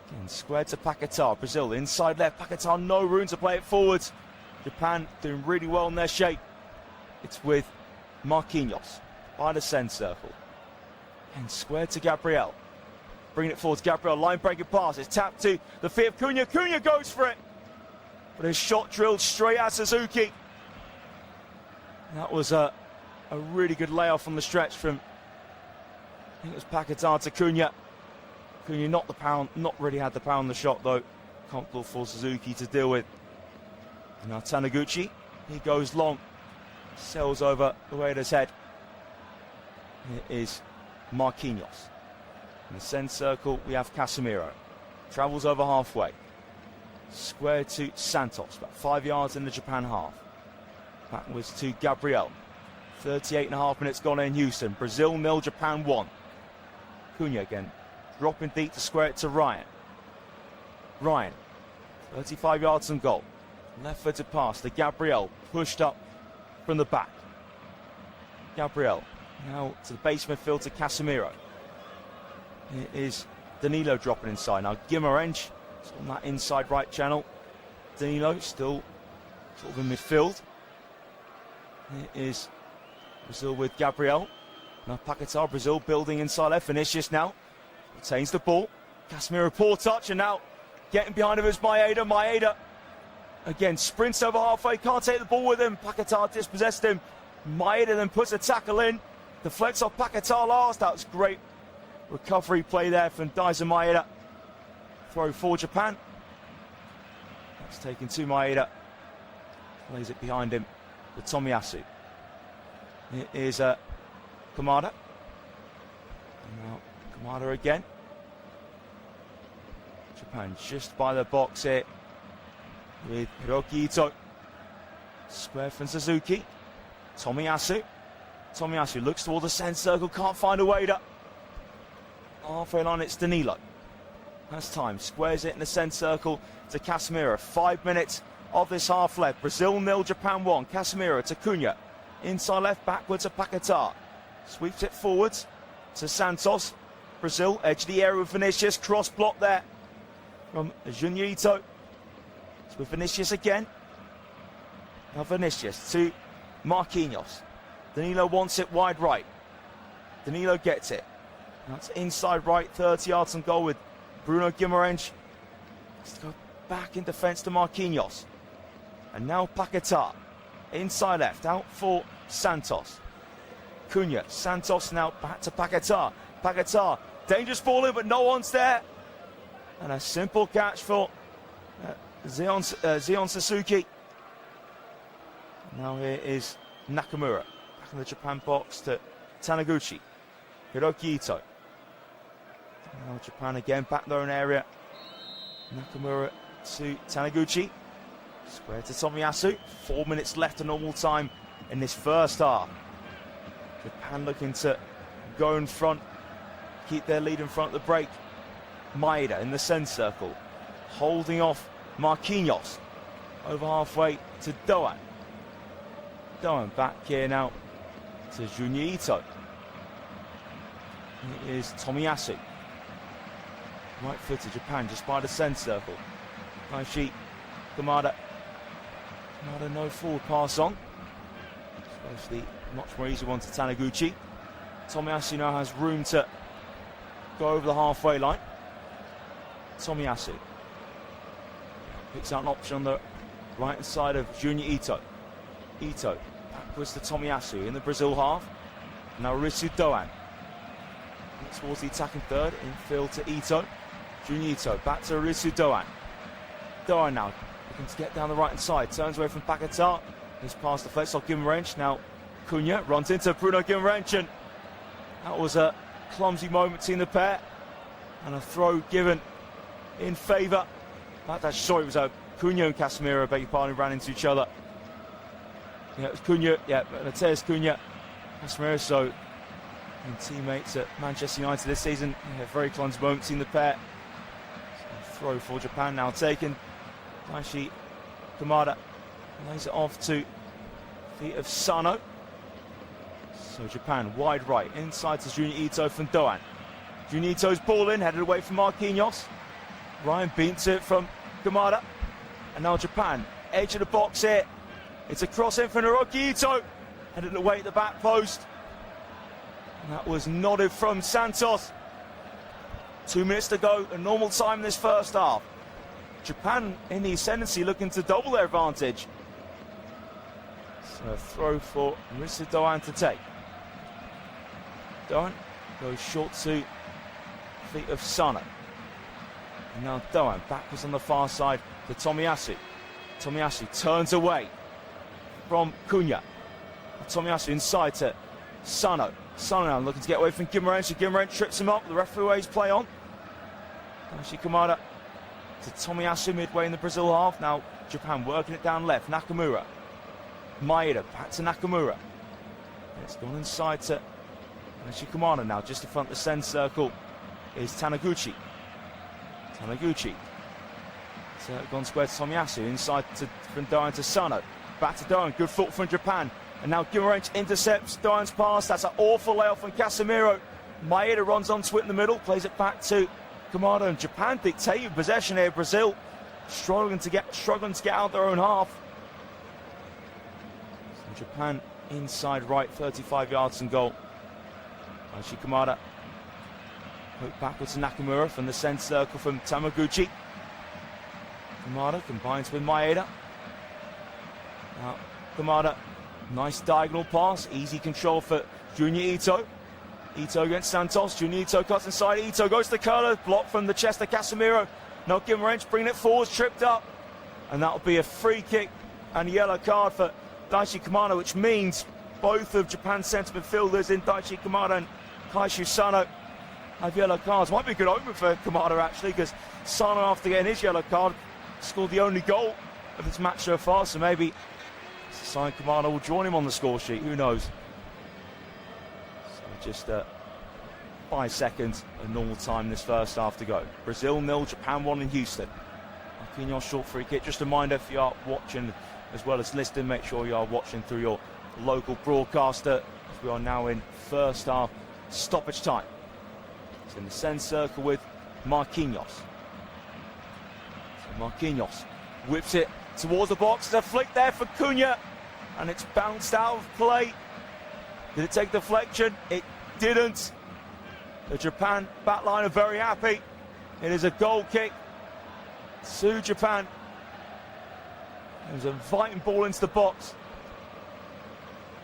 Again, squared to Paquetá. Brazil inside left. Paquetá, no room to play it forwards. Japan doing really well in their shape. It's with Marquinhos by the centre circle. And squared to Gabriel. Bringing it forward to Gabriel. Line breaking pass. It's tapped to the feet of Cunha. Cunha goes for it. But his shot drilled straight at Suzuki. That was a really good layoff on the stretch from, I think it was Paquetá to Cunha. Cunha not really had the power on the shot though. Comfortable for Suzuki to deal with. And now Taniguchi, he goes long. Sails over Ueda's head. It is Marquinhos. In the centre circle, we have Casemiro. Travels over halfway. Square to Santos, about 5 yards in the Japan half. Backwards to Gabriel. 38.5 minutes gone in Houston. Brazil 0, Japan 1. Cunha again, dropping deep to square it to Ryan. Ryan, 35 yards and goal. Left-footed pass to Gabriel, pushed up from the back. Gabriel, now to the base midfield to Casemiro. It is Danilo dropping inside. Now Guimarães on that inside right channel. Danilo still sort of in midfield. It is Brazil with Gabriel. Now Paquetá, Brazil building inside left. Vinicius now retains the ball. Casemiro, poor touch, and now getting behind him is Maeda. Maeda again sprints over halfway, can't take the ball with him. Paquetá dispossessed him. Maeda then puts a tackle in. Deflects off Paquetá last. That was great recovery play there from Daiser Maeda. Throw for Japan. That's taken to Maeda. Plays it behind him with Tomiyasu. It is Kamada. And now Kamada again. Japan just by the box here with Hiroki Ito. Square from Suzuki. Tomiyasu. Tomiyasu looks toward the centre circle, can't find a wader. Halfway line, it's Danilo. Has time, squares it in the centre circle to Casemiro. 5 minutes of this half left. Brazil 0, Japan 1. Casemiro to Cunha. Inside left, backwards to Paquetá. Sweeps it forwards to Santos. Brazil, edge of the area with Vinicius. Cross block there from Junya Ito. It's with Vinicius again. Now Vinicius to Marquinhos. Danilo wants it wide right. Danilo gets it. That's inside right, 30 yards from goal with Bruno Guimarães. Let's go back in defence to Marquinhos. And now Paquetá. Inside left, out for Santos. Cunha, Santos now back to Paquetá. Paquetá, dangerous ball in, but no one's there. And a simple catch for Zion Suzuki. Now here is Nakamura. Back in the Japan box to Taniguchi. Hiroki Ito. Now Japan again back in their own area. Nakamura to Taniguchi. Square to Tomiyasu. 4 minutes left of normal time in this first half. Japan looking to go in front, keep their lead in front of the break. Maeda in the centre circle, holding off Marquinhos. Over halfway to Doan. Doan back here now to Junya Ito. It is Tomiyasu. Right foot to Japan just by the centre circle. Daichi Kamada. Kamada no forward pass on. Especially much more easy one to Taniguchi. Tomiyasu now has room to go over the halfway line. Tomiyasu picks out an option on the right hand side of Junya Ito. Ito backwards to Tomiyasu in the Brazil half. Now Risu Doan towards the attacking third, infield to Ito. Junya Ito back to Risu Doan. Doan now looking to get down the right hand side, turns away from Paquetá. He's past the flex off Guimarães. Now Cunha runs into Bruno Guimarães, and that was a clumsy moment between the pair, and a throw given in favour. It was a Cunha and Casemiro, beg your pardon, ran into each other. Yeah, it was Cunha, Mateus Cunha, Casemiro, so teammates at Manchester United this season. Yeah, very clumsy moment between the pair. So throw for Japan now taken. Daichi Kamada lays it off to feet of Sano. So Japan wide right, inside to Junya Ito from Doan. Junya Ito's ball in, headed away from Marquinhos. Ryan beats it from Kamada. And now Japan, edge of the box here. It's a cross in from Hiroki Ito. Headed away at the back post. And that was nodded from Santos. 2 minutes to go, a normal time in this first half. Japan in the ascendancy, looking to double their advantage. So a throw for Risu Doan to take. Doan goes short to feet of Sano. And now Doan backwards on the far side to Tomiyasu. Tomiyasu turns away from Cunha. Tomiyasu inside to Sano. Sano now looking to get away from Guimarães. Guimarães trips him up. The referee waves play on. Daichi Kamada to Tomiyasu midway in the Brazil half. Now Japan working it down left. Nakamura. Maeda back to Nakamura. It's gone inside to Daichi Kamada now. Just in front of the centre circle is Taniguchi. Taniguchi. So gone square to Tomiyasu. Inside from Doan to Sano. Back to Doan. Good foot from Japan. And now Guimarães intercepts Doan's pass. That's an awful layoff from Casemiro. Maeda runs onto it in the middle. Plays it back to Kamada. And Japan dictating possession here. Brazil struggling to get out their own half. So Japan inside right, 35 yards from goal. Daichi Kamada. Hook backwards to Nakamura from the centre circle from Taniguchi. Kamada combines with Maeda. Now Kamada, nice diagonal pass, easy control for Junya Ito. Ito against Santos. Junya Ito cuts inside. Ito goes to the curler, blocked from the chest of Casemiro. Now Guimarães bringing it forwards, tripped up, and that'll be a free kick and a yellow card for Daichi Kamada, which means both of Japan's centre midfielders in Daichi Kamada and Kaishu Sano have yellow cards. Might be a good omen for Kamada, actually, because Sano, after getting his yellow card, scored the only goal of this match so far, so maybe it's a sign Kamada will join him on the score sheet. Who knows? So just 5 seconds of normal time this first half to go. Brazil 0, Japan 1 in Houston. Marquinhos short free kick. Just a reminder, if you are watching as well as listening, make sure you are watching through your local broadcaster, as we are now in first half stoppage time. It's in the centre circle with Marquinhos. So Marquinhos whips it towards the box. There's a flick there for Cunha, and it's bounced out of play. Did it take deflection? It didn't. The Japan backline are very happy. It is a goal kick to Japan. There's a inviting ball into the box.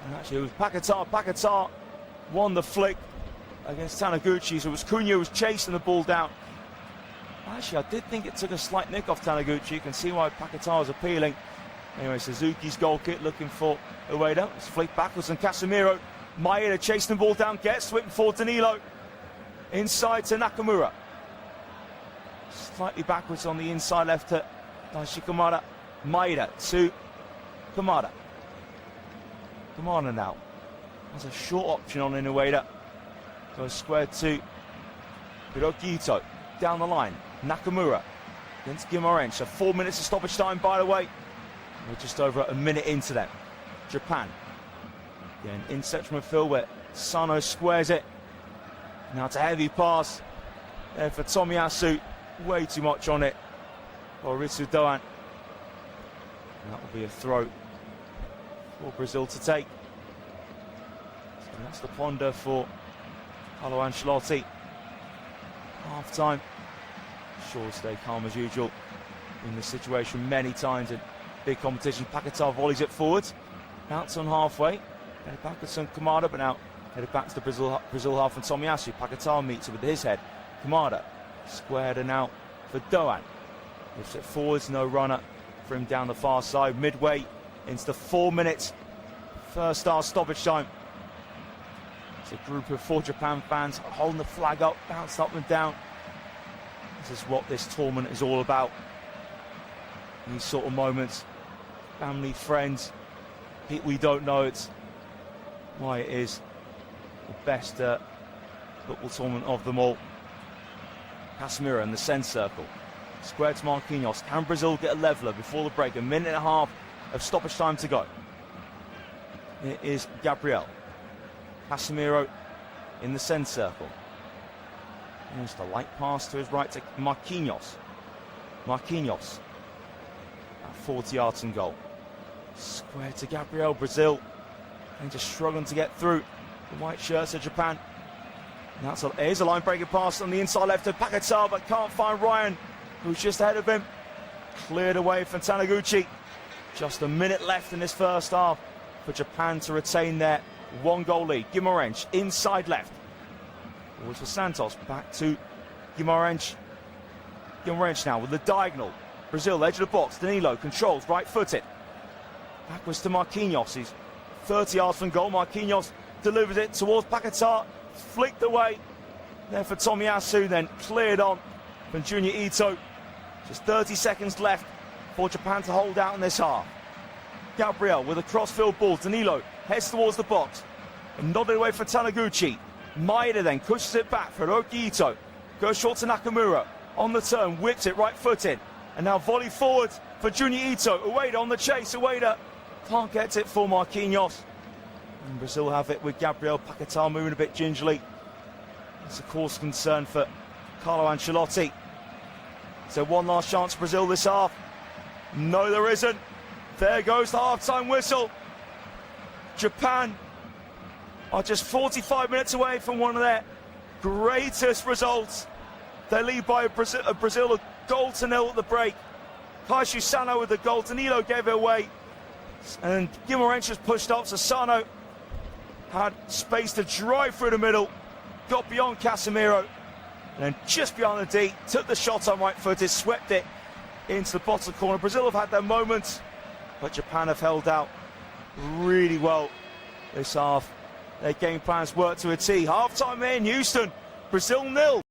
And actually it was Paquetá. Paquetá won the flick against Taniguchi, so it was Cunha who was chasing the ball down. Actually, I did think it took a slight nick off Taniguchi. You can see why Paquetá was appealing. Anyway, Suzuki's goal kick looking for Ueda. It's flicked backwards and Casemiro. Maeda chasing the ball down, gets whipped for Danilo. Inside to Nakamura. Slightly backwards on the inside left to Daichi Kamada. Maeda to Kamada. Kamada now has a short option on Ueda. Goes square to Hiroki Ito. Down the line, Nakamura against Guimarães. So 4 minutes of stoppage time, by the way. We're just over a minute into that. Japan. Again, in central midfield where Sano squares it. Now it's a heavy pass there for Tomiyasu. Way too much on it for Ritsu Doan. And that will be a throw for Brazil to take. So that's the ponder for Carlo Ancelotti. Half time. Sure, stay calm as usual in this situation many times in big competition. Paquetá volleys it forwards. Bounce on halfway. Headed backwards on Kamada, but now headed back to the Brazil half and Tomiyasu. Paquetá meets it with his head. Kamada squared and out for Doan. Lifts it forwards, no runner for him down the far side. Midway into the 4 minutes. First half stoppage time. It's a group of 4 Japan fans holding the flag up, bounced up and down. This is what this tournament is all about. These sort of moments. Family, friends, people we don't know. It's why it is the best football tournament of them all. Casemiro in the centre circle. Squared to Marquinhos. Can Brazil get a leveller before the break? A minute and a half of stoppage time to go. It is Gabriel. Casemiro in the centre circle. Just a light pass to his right to Marquinhos. Marquinhos at 40 yards and goal. Square to Gabriel. Brazil and just struggling to get through the white shirts of Japan. And here's a line breaking pass on the inside left to Paquetá, but can't find Ryan, who's just ahead of him. Cleared away from Taniguchi. Just a minute left in this first half for Japan to retain their 1-goal lead. Guimarães inside left. Forwards for Santos. Back to Guimarães. Guimarães now with the diagonal. Brazil, edge of the box. Danilo controls, right-footed. Backwards to Marquinhos. He's 30 yards from goal. Marquinhos delivers it towards Paquetá. Flicked away. There for Tomiyasu. Then cleared on from Junior Ito. Just 30 seconds left for Japan to hold out in this half. Gabriel with a cross-field ball. Danilo heads towards the box. And nodded away for Taniguchi. Maeda then pushes it back for Hiroki Ito. Goes short to Nakamura. On the turn, whips it right-footed. And now volley forward for Junior Ito. Ueda on the chase. Ueda can't get it for Marquinhos. And Brazil have it with Gabriel. Paquetá moving a bit gingerly. It's a course concern for Carlo Ancelotti. So one last chance for Brazil this half. No, there isn't. There goes the half-time whistle. Japan are just 45 minutes away from one of their greatest results. They lead by Brazil a goal to nil at the break. Kaishu Sano with the goal. Danilo gave it away. And Guimarães just pushed up, so Sano had space to drive through the middle. Got beyond Casemiro. And then just beyond the D, took the shot on right-footed, swept it into the bottom corner. Brazil have had their moments, but Japan have held out really well this half. Their game plans worked to a T. Half-time in Houston. Brazil 0.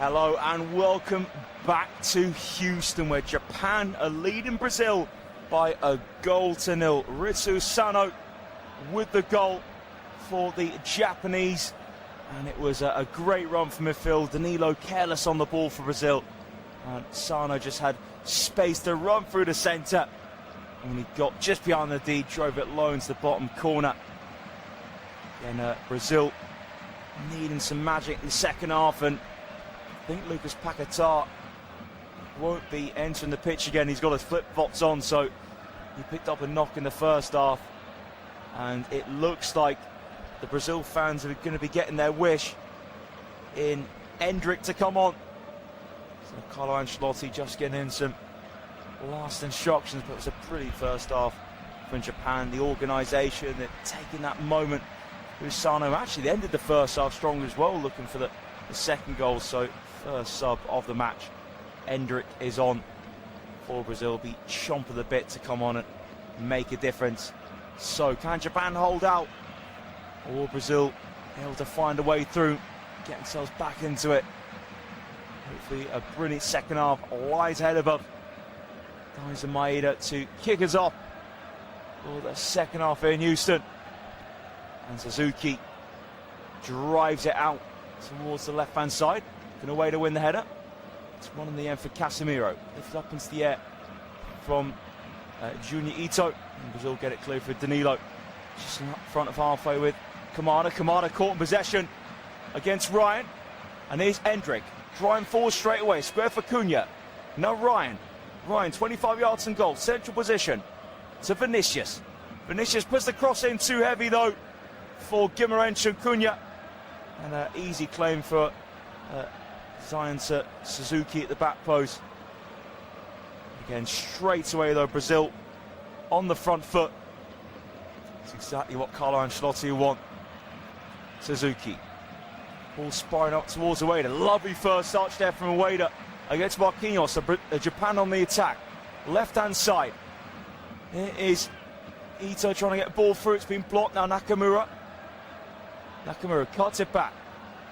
Hello and welcome back to Houston, where Japan are leading Brazil by a 1-0. Ritsu Sano with the goal for the Japanese, and it was a great run from midfield. Danilo careless on the ball for Brazil, and Sano just had space to run through the centre, and he got just behind the D, drove it low into the bottom corner. And Brazil needing some magic in the second half, and I think Lucas Paquetá won't be entering the pitch again. He's got his flip-flops on, so he picked up a knock in the first half, and it looks like the Brazil fans are going to be getting their wish in Endrick to come on. So Carlo Ancelotti just getting in some last instructions, but it was a pretty first half from Japan. The organisation, they're taking that moment with Sano. Actually, they ended the first half strong as well, looking for the second goal. So first sub of the match, Endrick is on for Brazil. Be chomping the bit to come on and make a difference. So can Japan hold out, or Brazil able to find a way through, get themselves back into it? Hopefully a brilliant second half lies ahead of us. Daizen Maeda to kick us off for the second half here in Houston. And Suzuki drives it out towards the left-hand side. Looking away to win the header. It's one in the end for Casemiro. Lifted up into the air from Junior Ito. And Brazil get it clear for Danilo. Just in front of halfway with Kamada. Kamada caught in possession against Ryan. And here's Endrick. Driving forward straight away. Square for Cunha. Now Ryan. Ryan, 25 yards and goal. Central position to Vinicius. Vinicius puts the cross in, too heavy though for Guimarães and Cunha. And an easy claim for Zion to Suzuki at the back post. Again, straight away though, Brazil on the front foot. It's exactly what Carlo Ancelotti will want. Suzuki. Ball sparring up towards Ueda. Lovely first touch there from Ueda against Marquinhos. So Japan on the attack. Left-hand side. Here is Ito trying to get the ball through. It's been blocked now. Nakamura cuts it back.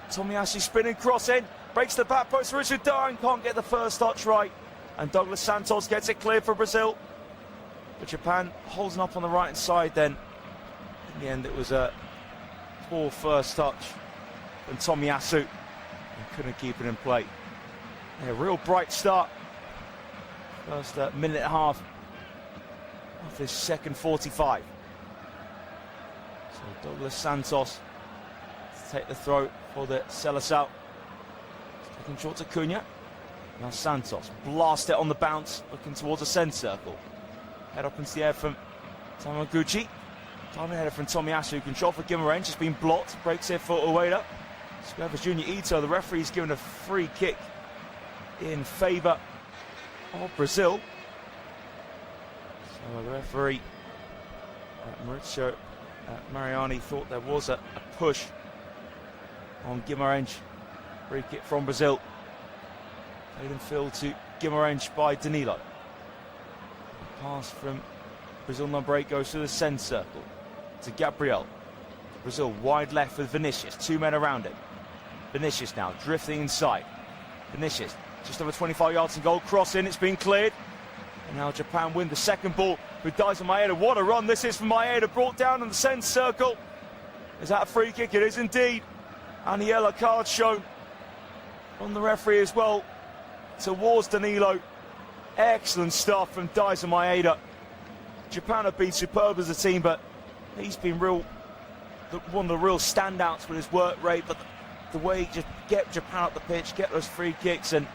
Tomiyasu spinning cross in. Breaks the back post. Richard Darn can't get the first touch right. And Douglas Santos gets it clear for Brazil. But Japan holding up on the right-hand side then. In the end, it was a poor first touch from Tomiyasu. And couldn't keep it in play. A real bright start. First minute and a half of this second 45. So Douglas Santos to take the throw for the Seleção. Looking short to Cunha. Now Santos blast it on the bounce, looking towards the centre circle. Head up into the air from Tamaguchi. Timing header from Tomiyasu. Control for Guimarães, has been blocked. Breaks here for Ueda. Square for Junior Ito. The referee's given a free kick in favour of Brazil. So the referee, Maurizio Mariani, thought there was a push on Guimarães. Free kick from Brazil. Played in field to Guimarães by Danilo. Pass from Brazil number 8 goes to the centre circle to Gabriel. Brazil wide left with Vinicius. 2 men around him. Vinicius now drifting inside. Vinicius just over 25 yards and goal. Cross in, it's been cleared. And now Japan win the second ball with Daizen Maeda. What a run this is from Maeda, brought down in the centre circle. Is that a free kick? It is indeed. And the yellow card shown on the referee as well towards Danilo. Excellent stuff from Daizen Maeda. Japan have been superb as a team, but he's been one of the real standouts with his work rate, but the way he just get Japan up the pitch, get those free kicks, and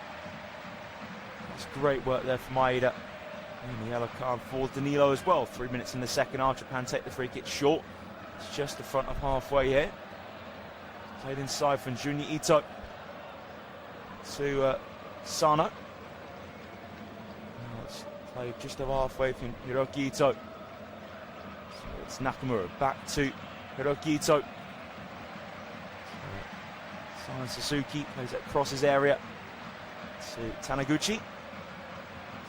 that's great work there for Maeda. And the yellow card for Danilo as well. 3 minutes in the second half, Japan take the free kick short. It's just the front of halfway here. Played inside from Junior Ito to Sano. Now it's played just over halfway from Hiroki Ito. So it's Nakamura back to Hiroki Ito. Simon Suzuki plays it across his area to Taniguchi.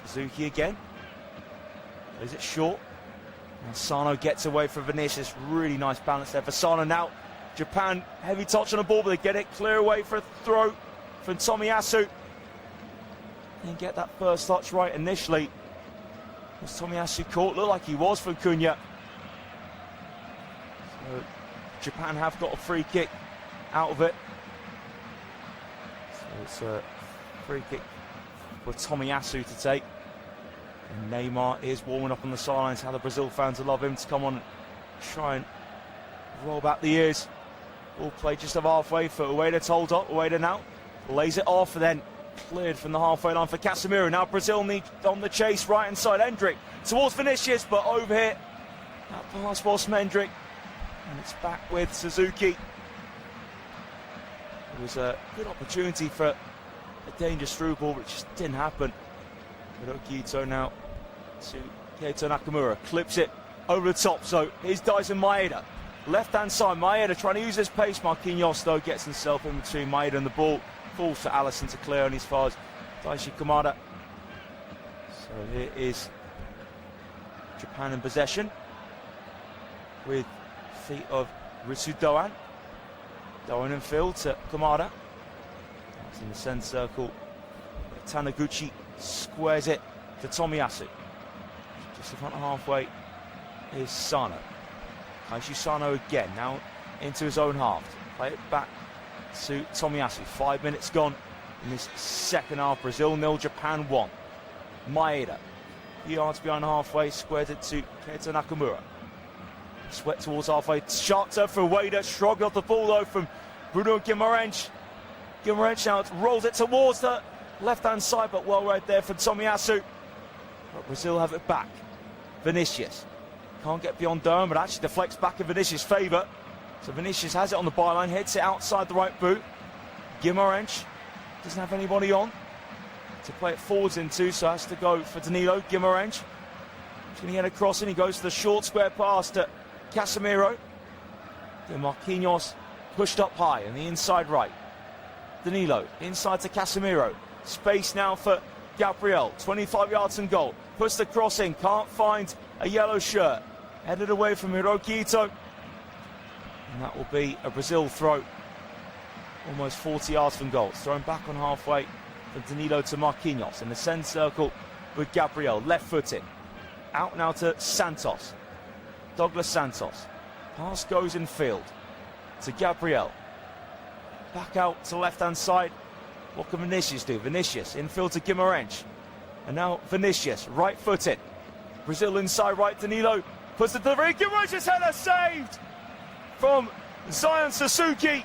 Suzuki again. Plays it short. And Sano gets away from Vinicius. Really nice balance there for Sano. Now Japan, heavy touch on the ball, but they get it clear away for a throw from Tomiyasu. Didn't get that first touch right initially. Was Tomiyasu caught? Looked like he was from Cunha. So Japan have got a free kick out of it. So it's a free kick for Tomiyasu to take. And Neymar is warming up on the sidelines. How the Brazil fans love him to come on and try and roll back the ears. All played just above halfway for Ueda to hold up. Ueda now lays it off and then cleared from the halfway line for Casemiro. Now Brazil need on the chase, right inside Hendrick towards Vinicius, but over here that pass was from Hendrick, and it's back with Suzuki. It was a good opportunity for a dangerous through ball, but it just didn't happen. Hiroki now to Keito Nakamura, clips it over the top. So here's Dyson Maeda, left hand side. Maeda trying to use his pace. Marquinhos though gets himself in between Maeda and the ball. Falls to Alisson to clear on as far as Daichi Kamada. So here is Japan in possession with feet of Ritsu Doan. Doan in field to Kamada. That's in the centre circle. Taniguchi squares it to Tomiyasu. Just in front of halfway is Sano. Kaishu Sano again, now into his own half. Play it back to Tomiyasu. 5 minutes gone in this second half. Brazil 0, Japan 1. Maeda, few yards behind halfway, squared it to Keita Nakamura. Sweat towards halfway. Sharp turn for Ueda. Shrugged off the ball though from Bruno Guimaraes. Guimaraes now rolls it towards the left-hand side, but well right there for Tomiyasu. But Brazil have it back. Vinicius can't get beyond Durham, but actually deflects back in Vinicius' favour. So Vinicius has it on the byline, hits it outside the right boot. Guimaraes doesn't have anybody on to play it forwards into, so has to go for Danilo. Guimaraes he's going to get a cross in. He goes to the short square pass to Casemiro. Then Marquinhos pushed up high on the inside right. Danilo inside to Casemiro. Space now for Gabriel. 25 yards from goal. Puts the cross in. Can't find a yellow shirt. Headed away from Hiroki Ito. And that will be a Brazil throw. Almost 40 yards from goal. It's thrown back on halfway from Danilo to Marquinhos. In the centre circle with Gabriel. Left-footed. Out now to Santos. Douglas Santos. Pass goes in field to Gabriel. Back out to left-hand side. What can Vinicius do? Vinicius infield to Guimaraes. And now Vinicius, right-footed. Brazil inside right. Danilo puts the delivery. Guimaraes' header saved from Zion Suzuki.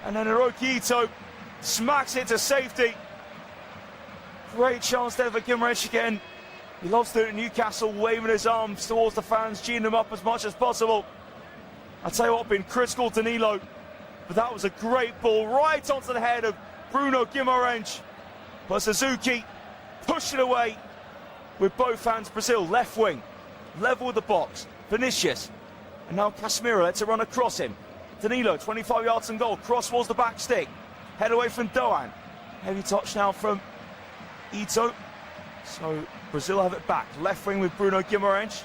And then Hiroki Ito smacks it to safety. Great chance there for Guimaraes again. He loves to do it at Newcastle, waving his arms towards the fans, cheering them up as much as possible. I'll tell you what, been critical Danilo, but that was a great ball right onto the head of Bruno Guimaraes. But Suzuki pushed it away with both hands. Brazil, left wing, level with the box. Vinicius, and now Casemiro lets it run across him. Danilo, 25 yards from goal, cross towards the back stick. Head away from Doan. Heavy touch now from Ito. So Brazil have it back. Left wing with Bruno Guimaraes.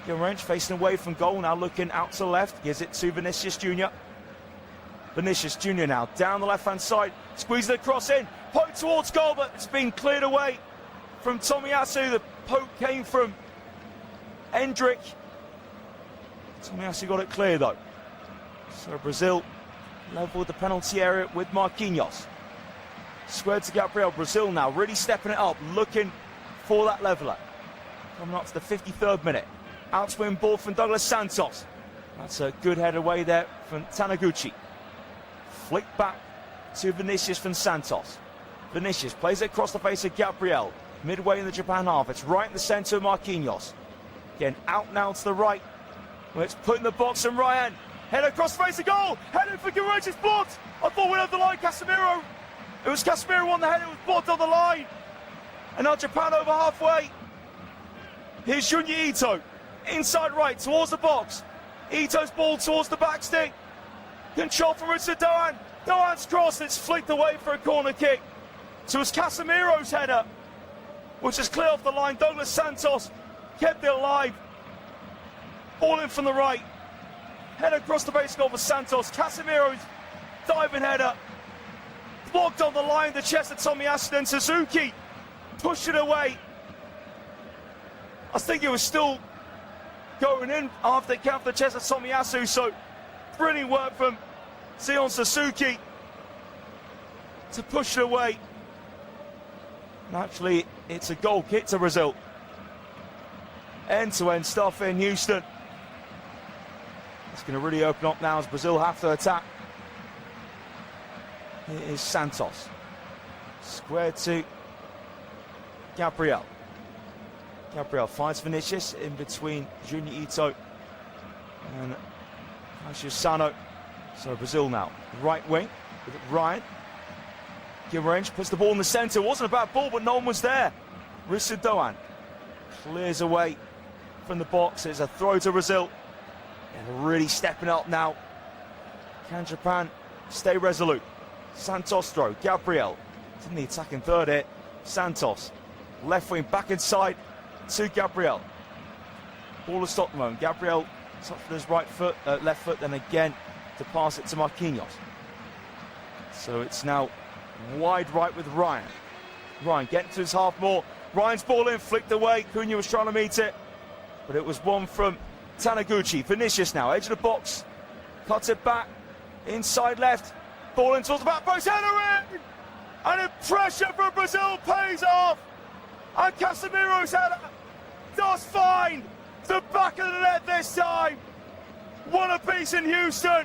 Guimaraes facing away from goal, now looking out to the left. Gives it to Vinicius Jr. Vinicius Jr. now down the left-hand side. Squeezes the cross in. Poke towards goal, but it's been cleared away from Tomiyasu. The poke came from Hendrick. Tomiyasu got it clear though. So Brazil level with the penalty area with Marquinhos. Squared to Gabriel. Brazil now really stepping it up, looking for that leveller. Coming up to the 53rd minute. Out-swing ball from Douglas Santos. That's a good head away there from Taniguchi. Flick back to Vinicius from Santos. Vinicius plays it across the face of Gabriel. Midway in the Japan half. It's right in the centre of Marquinhos. Again, out now to the right. Where it's put in the box from Ryan. Head across the face of goal. Headed for Guimaraes, it's blocked. I thought we'd have the line. Casemiro. It was Casemiro on the head. It was blocked on the line. And now Japan over halfway. Here's Junya Ito. Inside right towards the box. Ito's ball towards the back stick. Control from Ritsu Doan. Doan's cross. It's flicked away for a corner kick. So it's Casemiro's header, which is clear off the line. Douglas Santos kept it alive. Ball in from the right. Header across the base goal for Santos. Casemiro's diving header blocked on the line, the chest of Tomiyasu, and Suzuki pushed it away. I think it was still going in after it came off the chest of Tomiyasu, so brilliant work from Zion Suzuki to push it away. And actually, it's a goal kick to Brazil. End-to-end stuff in Houston. It's going to really open up now as Brazil have to attack. Here is Santos. Square to Gabriel. Gabriel finds Vinicius in between Junior Ito and Cassius Sano. So Brazil now, right wing with Ryan. Guimarães puts the ball in the centre. Wasn't a bad ball, but no one was there. Rissa Doan clears away from the box. It's a throw to Brazil. And really stepping up now. Can Japan stay resolute? Santos throw. Gabriel. It's in the attacking third here. Santos. Left wing back inside to Gabriel. Ball has stopped the moment. Gabriel touched with his left foot, then again to pass it to Marquinhos. So it's now wide right with Ryan. Ryan getting to his half more. Ryan's ball in, flicked away. Cunha was trying to meet it, but it was one from Taniguchi. Vinicius now, edge of the box. Cuts it back. Inside left. Ball in towards the back post. Header in! And the pressure for Brazil pays off. And Casemiro's header does find the back of the net this time. One apiece in Houston.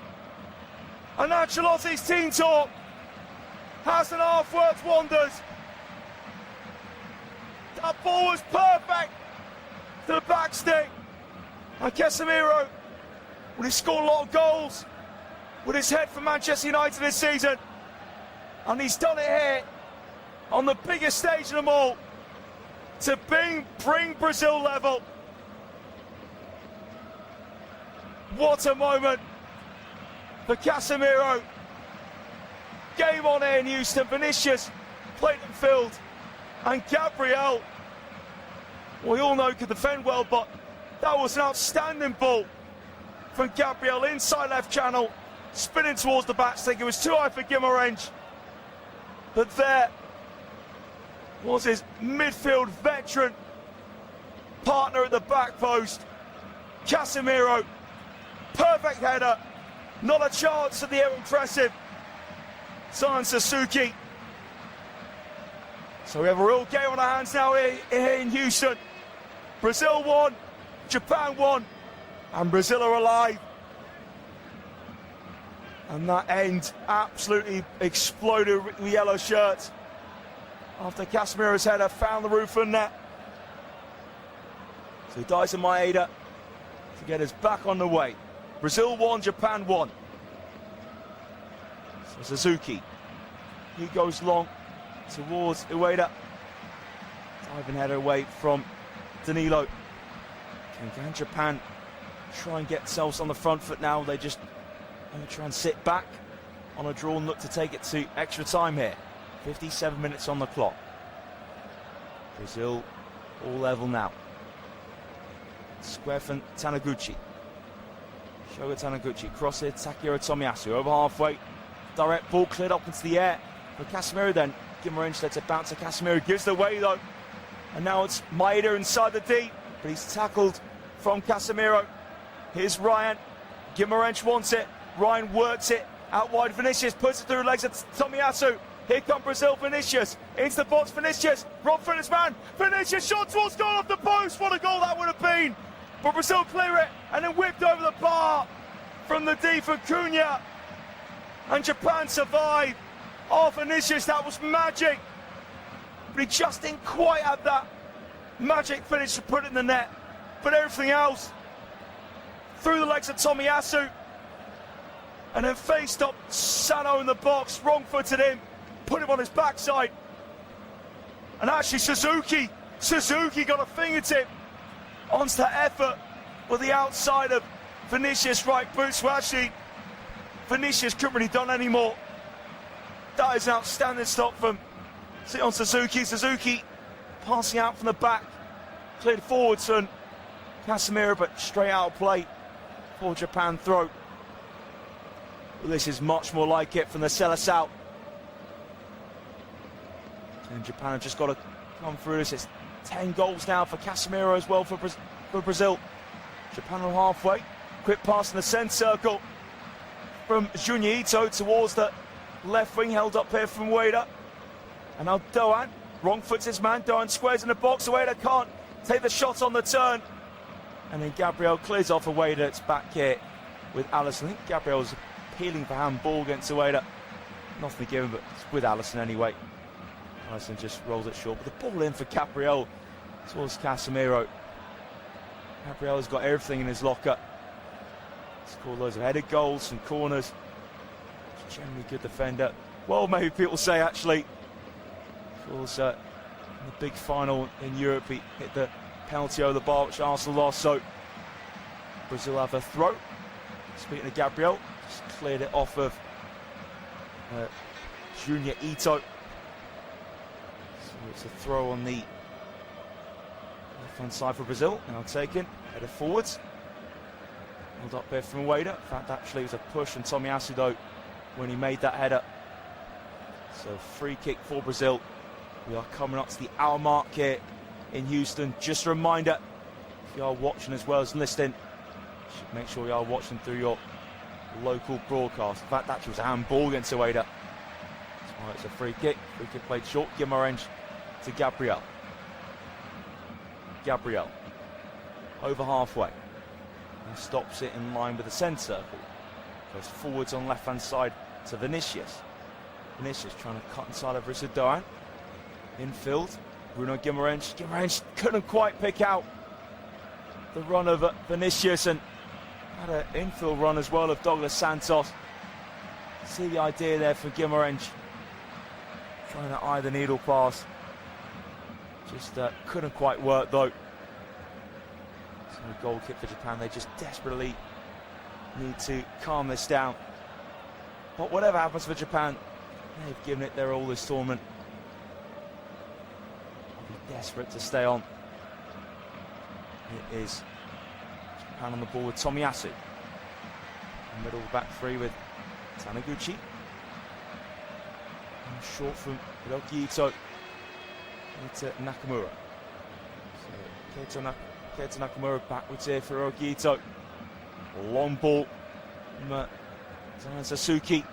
And Ancelotti's team talk hasn't half worked wonders. That ball was perfect to the back stick. And Casemiro, when he scored a lot of goals with his head for Manchester United this season, and he's done it here on the biggest stage of them all to bring Brazil level. What a moment for Casemiro. Game on here in Houston. Vinicius played and filled, and Gabriel, we all know could defend well, but that was an outstanding ball from Gabriel inside left channel, spinning towards the back stick. It was too high for Guimarães, but there was his midfield veteran partner at the back post, Casemiro. Perfect header, not a chance at the impressive Zion Suzuki. So we have a real game on our hands now here in Houston. Brazil won, Japan won, and Brazil are alive. And that end absolutely exploded with the yellow shirts after Casemiro's header found the roof of the net. So Dyson Maeda to get us back on the way. Brazil won, Japan won. So Suzuki, he goes long towards Ueda. Diving header away from Danilo. Can Japan try and get themselves on the front foot now? They just try and sit back on a draw and look to take it to extra time here. 57 minutes on the clock. Brazil all level now. Square from Taniguchi. Shoga Taniguchi, cross it, Takehiro Tomiyasu over halfway. Direct ball cleared up into the air for Casemiro then. Guimarães lets it bounce to Casemiro, gives it away though. And now it's Maeda inside the D, but he's tackled from Casemiro. Here's Ryan. Guimarães wants it. Ryan works it out wide. Vinicius puts it through the legs of Tomiyasu. Here come Brazil. Vinicius into the box. Vinicius, Rob for his man. Vinicius shot towards goal off the post. What a goal that would have been! But Brazil clear it and then whipped over the bar from the D for Cunha. And Japan survive. Oh, Vinicius, that was magic. But he just didn't quite have that magic finish to put it in the net. But everything else, through the legs of Tomiyasu. And then faced up Sano in the box, wrong-footed him, put him on his backside. And actually Suzuki got a fingertip onto that effort with the outside of Vinicius' right boot. So actually, Vinicius couldn't really done any more. That is an outstanding stop from Zion Suzuki. Suzuki passing out from the back, cleared forwards and Casemiro, but straight out of play for Japan throw. Well, this is much more like it from the Seleção. And Japan have just got to come through this. It's 10 goals now for Casemiro as well for Brazil. Japan are halfway. Quick pass in the centre circle from Junya Ito towards the left wing, held up here from Ueda. And now Doan, wrong foots his man. Doan squares in the box. Ueda can't take the shot on the turn. And then Gabriel clears off Ueda. It's back here with Alisson. I think Gabriel's appealing for handball against Ueda. Nothing given, but it's with Alisson anyway. Alisson just rolls it short. But the ball in for Gabriel towards Casemiro. Gabriel's got everything in his locker. Scored loads of headed goals and corners. Generally good defender. Well, maybe people say actually. Of course, in the big final in Europe, he hit the penalty over the bar, which Arsenal lost. So Brazil have a throw. Speaking of Gabriel, just cleared it off of Junya Ito. So it's a throw on the left-hand side for Brazil. Now taken, header forwards. Held up there from Ueda. In fact, actually, it was a push from Tomiyasu though when he made that header. So free kick for Brazil. We are coming up to the hour mark here in Houston. Just a reminder, if you are watching as well as listening, should make sure you are watching through your local broadcast. In fact, that was a handball against Ueda. So it's a free kick. Free kick played short. Guimarães to Gabriel. Gabriel over halfway. And stops it in line with the centre circle. Goes forwards on left-hand side to Vinicius. Vinicius trying to cut inside of Richard Doan. Infield, Bruno Guimarães. Guimarães couldn't quite pick out the run of Vinicius, and had an infield run as well of Douglas Santos. See the idea there for Guimarães. Trying to eye the needle pass. Just couldn't quite work though. So a goal kick for Japan. They just desperately need to calm this down. But whatever happens for Japan, they've given it their all this tournament. They'll be desperate to stay on. It is Japan on the ball with Tomiyasu. Middle of the back three with Taniguchi. And short from Hiroki Ito to Nakamura. So Keita Nakamura backwards here for Hiroki Ito. Long ball from Sasuke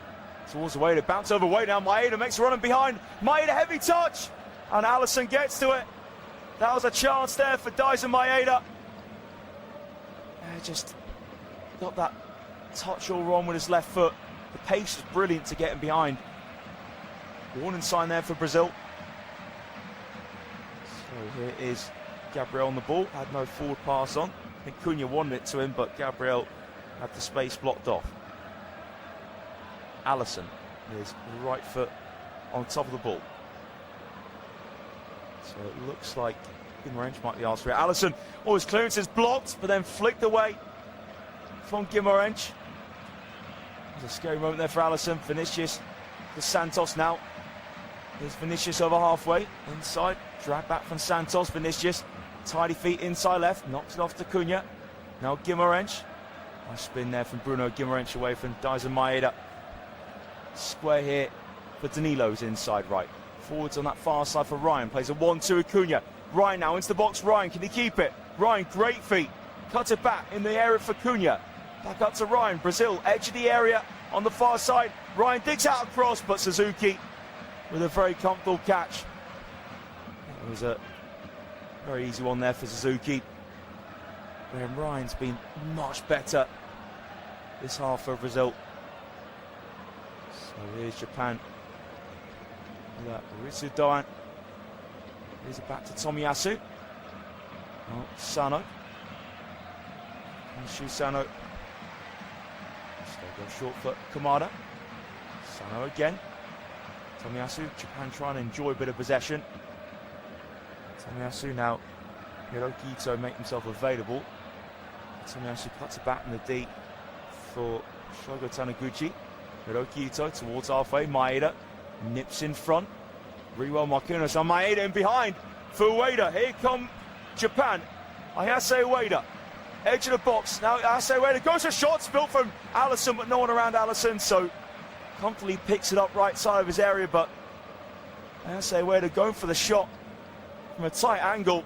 towards the Ueda. Bounce over Ueda. Now Maeda makes a run and behind. Maeda, heavy touch. And Alisson gets to it. That was a chance there for Daisen Maeda. Just got that touch all wrong with his left foot. The pace was brilliant to get him behind. Warning sign there for Brazil. So here is Gabriel on the ball. Had no forward pass on. I think Cunha wanted it to him, but Gabriel had the space blocked off. Alisson, his right foot on top of the ball. So it looks like Guimarães might be asked for it. Alisson, his clearance is blocked, but then flicked away from Guimarães. There's a scary moment there for Alisson. Vinicius to Santos now. Here's Vinicius over halfway. Inside, drag back from Santos. Vinicius, tidy feet inside left, knocks it off to Cunha. Now Guimarães. Nice spin there from Bruno Guimarães away from Daisen Maeda. Square here for Danilo's inside right. Forwards on that far side for Ryan. Plays a 1-2 with Cunha. Ryan now into the box. Ryan, can he keep it? Ryan, great feet. Cuts it back in the area for Cunha. Back up to Ryan. Brazil, edge of the area on the far side. Ryan digs out a cross, but Suzuki with a very comfortable catch. It was a very easy one there for Suzuki. And Ryan's been much better this half for Brazil. So here's Japan. Ritsu Doan. Here's it back to Tomiyasu. Oh, Sano. And Shu Sano. Still go short foot. Kamada. Sano again. Tomiyasu. Japan trying to enjoy a bit of possession. Tomiyasu now. Hiroki Ito make himself available. Tomiyasu cuts it back in the D for Shogo Taniguchi. Hiroki Ito towards halfway. Maeda nips in front. Rewell Marquinhos on Maeda in behind for Ueda. Here come Japan. Ayase Ueda. Edge of the box. Now Ayase Ueda goes for shots built from Alisson, but no one around Alisson. So comfortably picks it up right side of his area, but That's a way to go for the shot from a tight angle.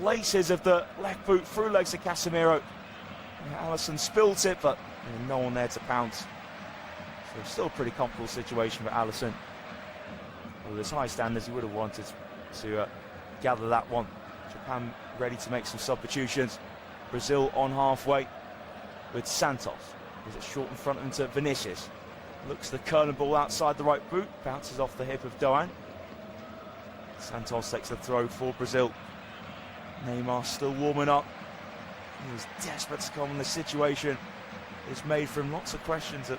Laces of the left boot through legs of Casemiro. Alisson spilt it, but no one there to pounce. So still a pretty comfortable situation for Alisson. With his high standards, he would have wanted to gather that one. Japan ready to make some substitutions. Brazil on halfway with Santos. Is it short in front into Vinicius? Looks the curling ball outside the right boot. Bounces off the hip of Doan. Santos takes the throw for Brazil. Neymar still warming up. He was desperate to come in the situation. It's made for him lots of questions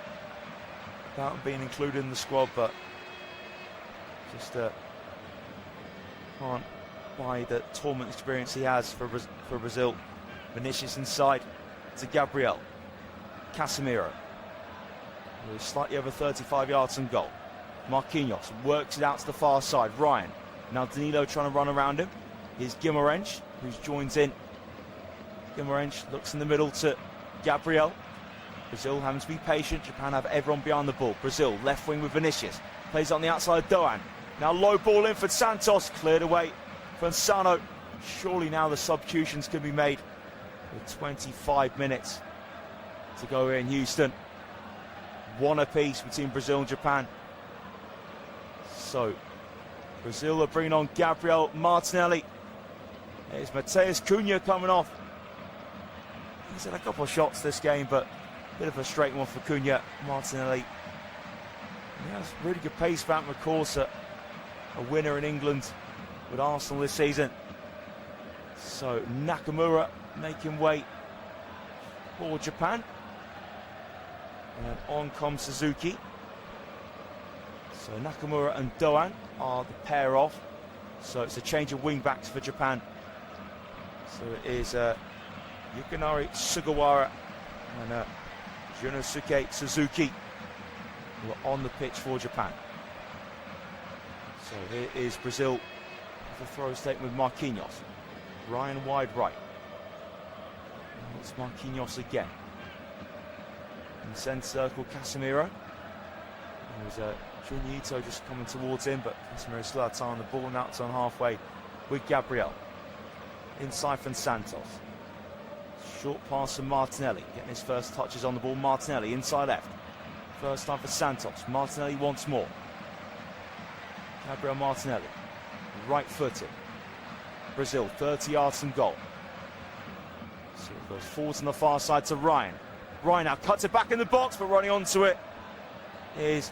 about him being included in the squad, but just can't buy the tournament experience he has for Brazil. Vinicius inside to Gabriel. Casemiro. We're slightly over 35 yards from goal. Marquinhos works it out to the far side. Ryan. Now Danilo trying to run around him. Here's Guimarães, who joins in. Guimarães looks in the middle to Gabriel. Brazil having to be patient. Japan have everyone behind the ball. Brazil left wing with Vinicius. Plays on the outside of Doan. Now low ball in for Santos. Cleared away from Sano. Surely now the substitutions can be made with 25 minutes to go in Houston. One apiece between Brazil and Japan. So Brazil are bringing on Gabriel Martinelli. There's Mateus Cunha coming off. He's had a couple of shots this game, but a bit of a straight one for Cunha. Martinelli. He has really good pace back, of course, a winner in England with Arsenal this season. So Nakamura making way for Japan. And on comes Suzuki. So Nakamura and Doan are the pair off. So it's a change of wing backs for Japan. So it is Yukinari Sugawara and Junosuke Suzuki who are on the pitch for Japan. So here is Brazil with a throw taken with Marquinhos. Ryan wide right. And it's Marquinhos again. In the centre circle, Casemiro. There's Junito just coming towards him, but Casemiro still had time on the ball. Now it's on halfway with Gabriel. Inside from Santos. Short pass from Martinelli. Getting his first touches on the ball. Martinelli inside left. First time for Santos. Martinelli once more. Gabriel Martinelli. Right footed. Brazil 30 yards from goal. So it goes forwards on the far side to Ryan. Ryan now cuts it back in the box, but running onto it is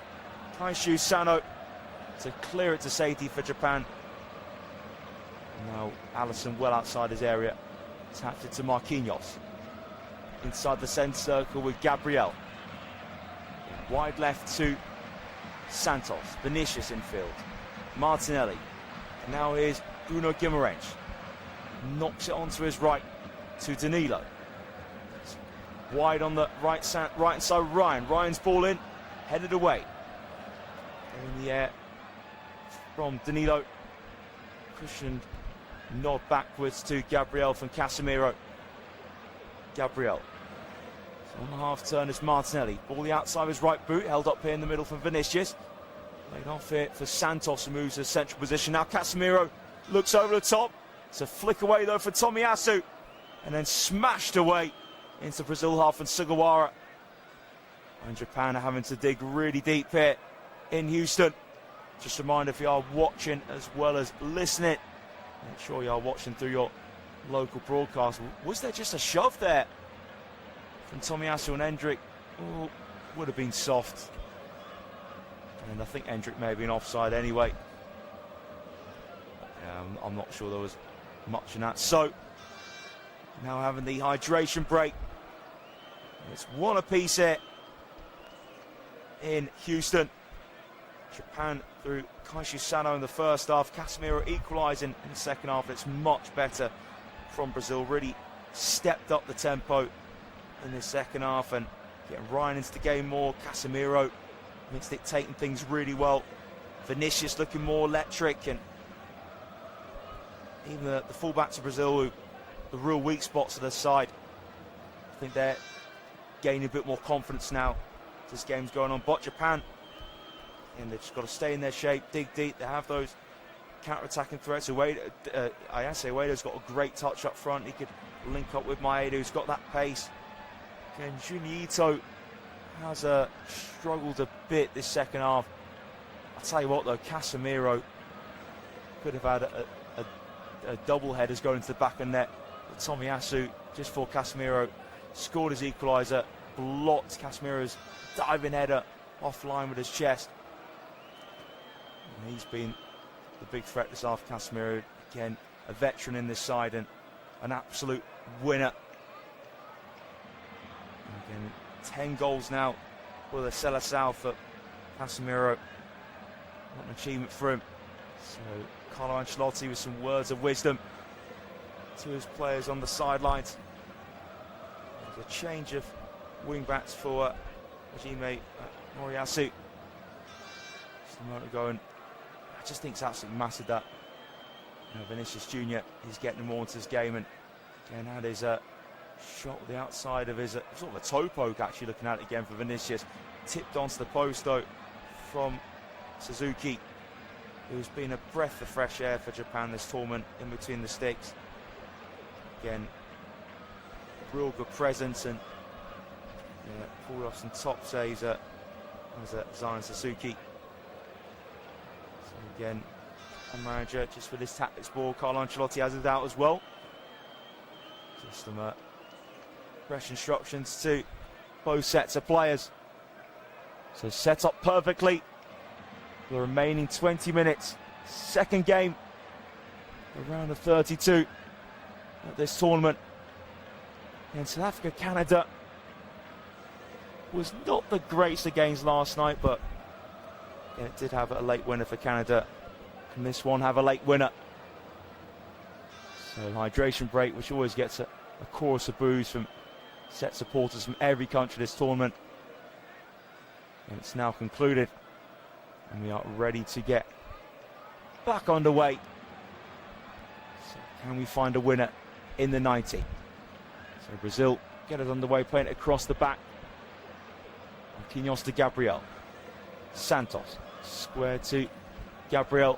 Kaishu Sano to clear it to safety for Japan. Now Alisson well outside his area. Tapped it to Marquinhos. Inside the centre circle with Gabriel. Wide left to Santos. Vinicius infield. Martinelli. And now here's Bruno Guimarães. Knocks it onto his right to Danilo. Wide on the right side Ryan. Ryan's ball in. Headed away. In the air from Danilo. Cushioned nod backwards to Gabriel from Casemiro. Gabriel. So on the half turn is Martinelli. Ball the outside of his right boot. Held up here in the middle from Vinicius. Laid off here for Santos, who moves to the central position. Now Casemiro looks over the top. It's a flick away though for Tomiyasu. And then smashed away into Brazil half and Sugawara. And Japan are having to dig really deep here in Houston. Just a reminder, if you are watching as well as listening, make sure you are watching through your local broadcast. Was there just a shove there from Tomiyasu and Hendrick? Oh, would have been soft. And I think Hendrick may have been offside anyway. I'm not sure there was much in that. So, now having the hydration break. It's one apiece here in Houston. Japan through Kaishu Sano in the first half. Casemiro equalising in the second half. It's much better from Brazil. Really stepped up the tempo in the second half and getting Ryan into the game more. Casemiro been dictating things really well. Vinicius looking more electric, and even the fullbacks of Brazil, who the real weak spots of their side, I think they're gaining a bit more confidence now as this game's going on. But Japan And they've just got to stay in their shape, dig deep. They have those counter-attacking threats. Ayase Ueda's got a great touch up front. He could link up with Maeda, who's got that pace. Again, Junyi Ito has struggled a bit this second half. I'll tell you what though, Casemiro could have had a double headers going into the back of net. But Tomiyasu, just for Casemiro, scored his equaliser, blocked Casemiro's diving header offline with his chest. And he's been the big threat this half. Casemiro, again, a veteran in this side and an absolute winner. And again, 10 goals now for the Seleção for Casemiro. What an achievement for him. So Carlo Ancelotti with some words of wisdom to his players on the sidelines. There's a change of wing backs for Hajime Moriyasu. Just a moment ago, and I just think it's absolutely massive that Vinicius Junior is getting more into this game, and again had his shot with the outside of his sort of a toe poke, actually looking at it again for Vinicius, tipped onto the post though from Suzuki, who's been a breath of fresh air for Japan this tournament in between the sticks. Again, real good presence, and pulled off some top saves as Zion Suzuki. So again, a manager just for this tactics ball. Carlo Ancelotti has it out as well. Just some fresh instructions to both sets of players. So set up perfectly for the remaining 20 minutes. Second game, around the 32 at this tournament. And South Africa, Canada was not the greatest of games last night, but it did have a late winner for Canada. Can this one have a late winner? So hydration break, which always gets a chorus of boos from set supporters from every country this tournament. And it's now concluded, and we are ready to get back underway. So can we find a winner in the 90? So Brazil get it underway, playing it across the back. Marquinhos to Gabriel. Santos, square to Gabriel.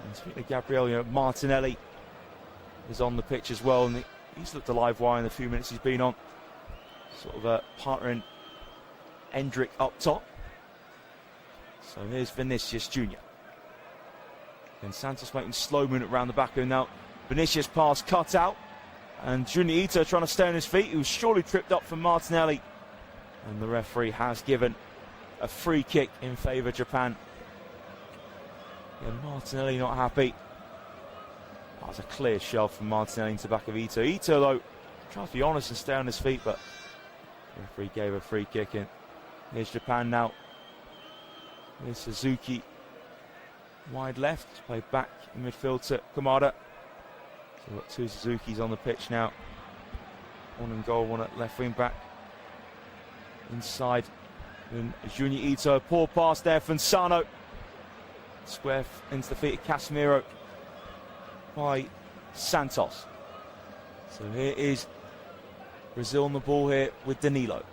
And speaking of Gabriel, Martinelli is on the pitch as well, and he's looked a live wire in the few minutes he's been on. Sort of partnering Endrick up top. So here's Vinicius Junior. And Santos making slow movement around the back of him now. Vinicius pass cut out, and Junyi Ito trying to stay on his feet. He was surely tripped up from Martinelli, and the referee has given a free kick in favour of Japan. Yeah, Martinelli not happy. That was a clear shove from Martinelli into the back of Ito. Ito, though, tries to be honest and stay on his feet, but the referee gave a free kick in. Here's Japan now. Here's Suzuki. Wide left. Played back in midfield to Kamada. So we've got two Suzukis on the pitch now. One in goal, one at left wing back. Inside. And Junyi Ito. Poor pass there from Sano. Square into the feet of Casemiro by Santos. So here is Brazil on the ball here with Danilo.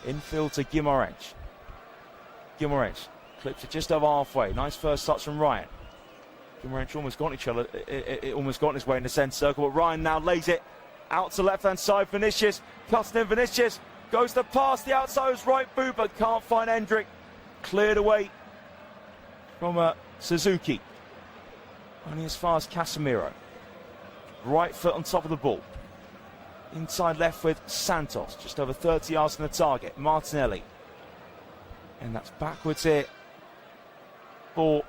Infield to Guimarães. Guimarães clips it just over halfway. Nice first touch from Ryan. Guimarães almost got each other. It almost got his way in the centre circle, but Ryan now lays it out to left-hand side. Vinicius cuts in. Vinicius goes to pass the outside of his right boot, but can't find Endrick. Cleared away from Suzuki. Only as far as Casemiro. Right foot on top of the ball. Inside left with Santos, just over 30 yards from the target. Martinelli. And that's backwards here for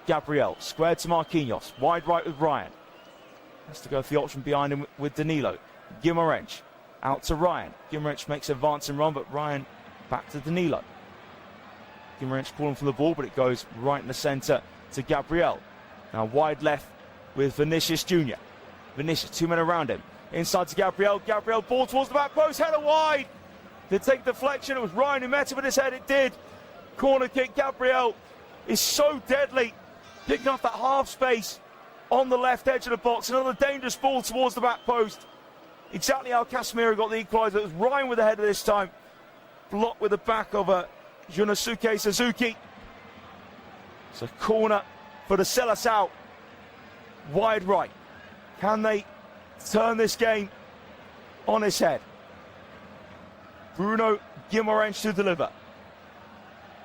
Gabriel. Squared to Marquinhos. Wide right with Ryan. Has to go for the option behind him with Danilo. Guimarães out to Ryan. Guimarães makes an advancing run, but Ryan back to Danilo. Guimarães calling for the ball, but it goes right in the centre to Gabriel. Now wide left with Vinicius Junior. Vinicius, two men around him. Inside to Gabriel. Gabriel, ball towards the back post. Header wide. Did take deflection. It was Ryan who met it with his head. It did. Corner kick. Gabriel is so deadly. Picking off that half space on the left edge of the box. Another dangerous ball towards the back post. Exactly how Casemiro got the equaliser. It was Ryan with the header this time. Blocked with the back of Junosuke Suzuki. It's a corner for the Sellers out. Wide right. Can they turn this game on its head? Bruno Guimaraes to deliver.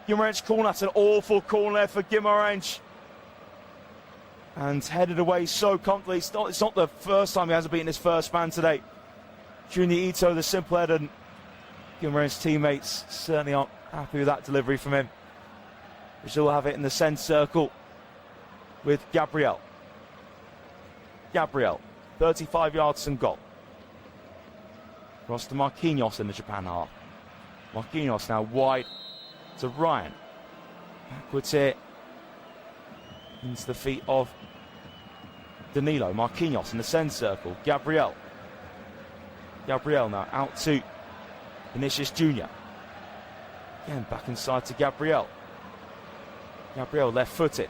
Guimaraes corner, that's an awful corner for Guimaraes. And headed away so comfortably. It's not the first time he hasn't beaten his first man today. Junior Ito, the simple-headed Guimaraes teammates certainly aren't happy with that delivery from him. Brazil will have it in the centre circle with Gabriel. Gabriel, 35 yards and goal. Across to Marquinhos in the Japan half. Marquinhos now wide to Ryan. Backwards here. Into the feet of Danilo. Marquinhos in the centre circle. Gabriel. Gabriel now out to Vinicius Jr. Again back inside to Gabriel. Gabriel left-footed.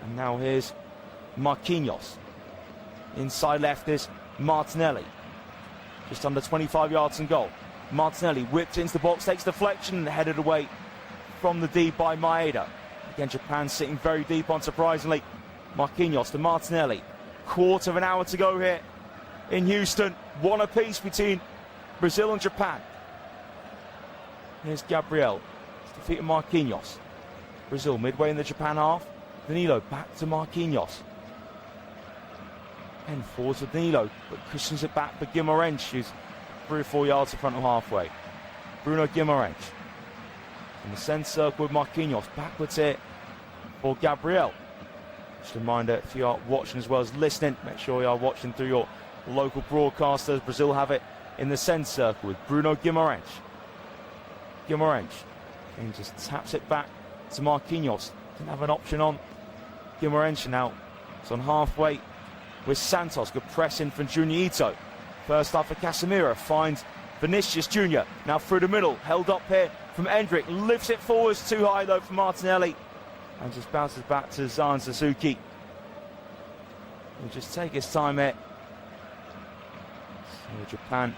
And now here's Marquinhos. Inside left is Martinelli. Just under 25 yards and goal. Martinelli whipped into the box, takes deflection and headed away from the D by Maeda. Again, Japan sitting very deep, unsurprisingly. Marquinhos to Martinelli. Quarter of an hour to go here in Houston. One apiece between Brazil and Japan. Here's Gabriel. Defeating Marquinhos. Brazil midway in the Japan half. Danilo back to Marquinhos. And forwards with Danilo, but cushions it back for Guimaraes, who's 3 or 4 yards in front of halfway. Bruno Guimaraes. In the centre circle with Marquinhos. Backwards here for Gabriel. Just a reminder, if you are watching as well as listening, make sure you are watching through your local broadcasters. Brazil have it in the centre circle with Bruno Guimaraes. Guimaraes. And just taps it back to Marquinhos. Didn't have an option on Guimaraes now. It's on halfway with Santos. Good pressing from Junior Ito. First half for Casemiro. Finds Vinicius Jr. Now through the middle. Held up here from Endrick. Lifts it forwards. Too high though for Martinelli. And just bounces back to Zan Suzuki. He'll just take his time here. So Japan.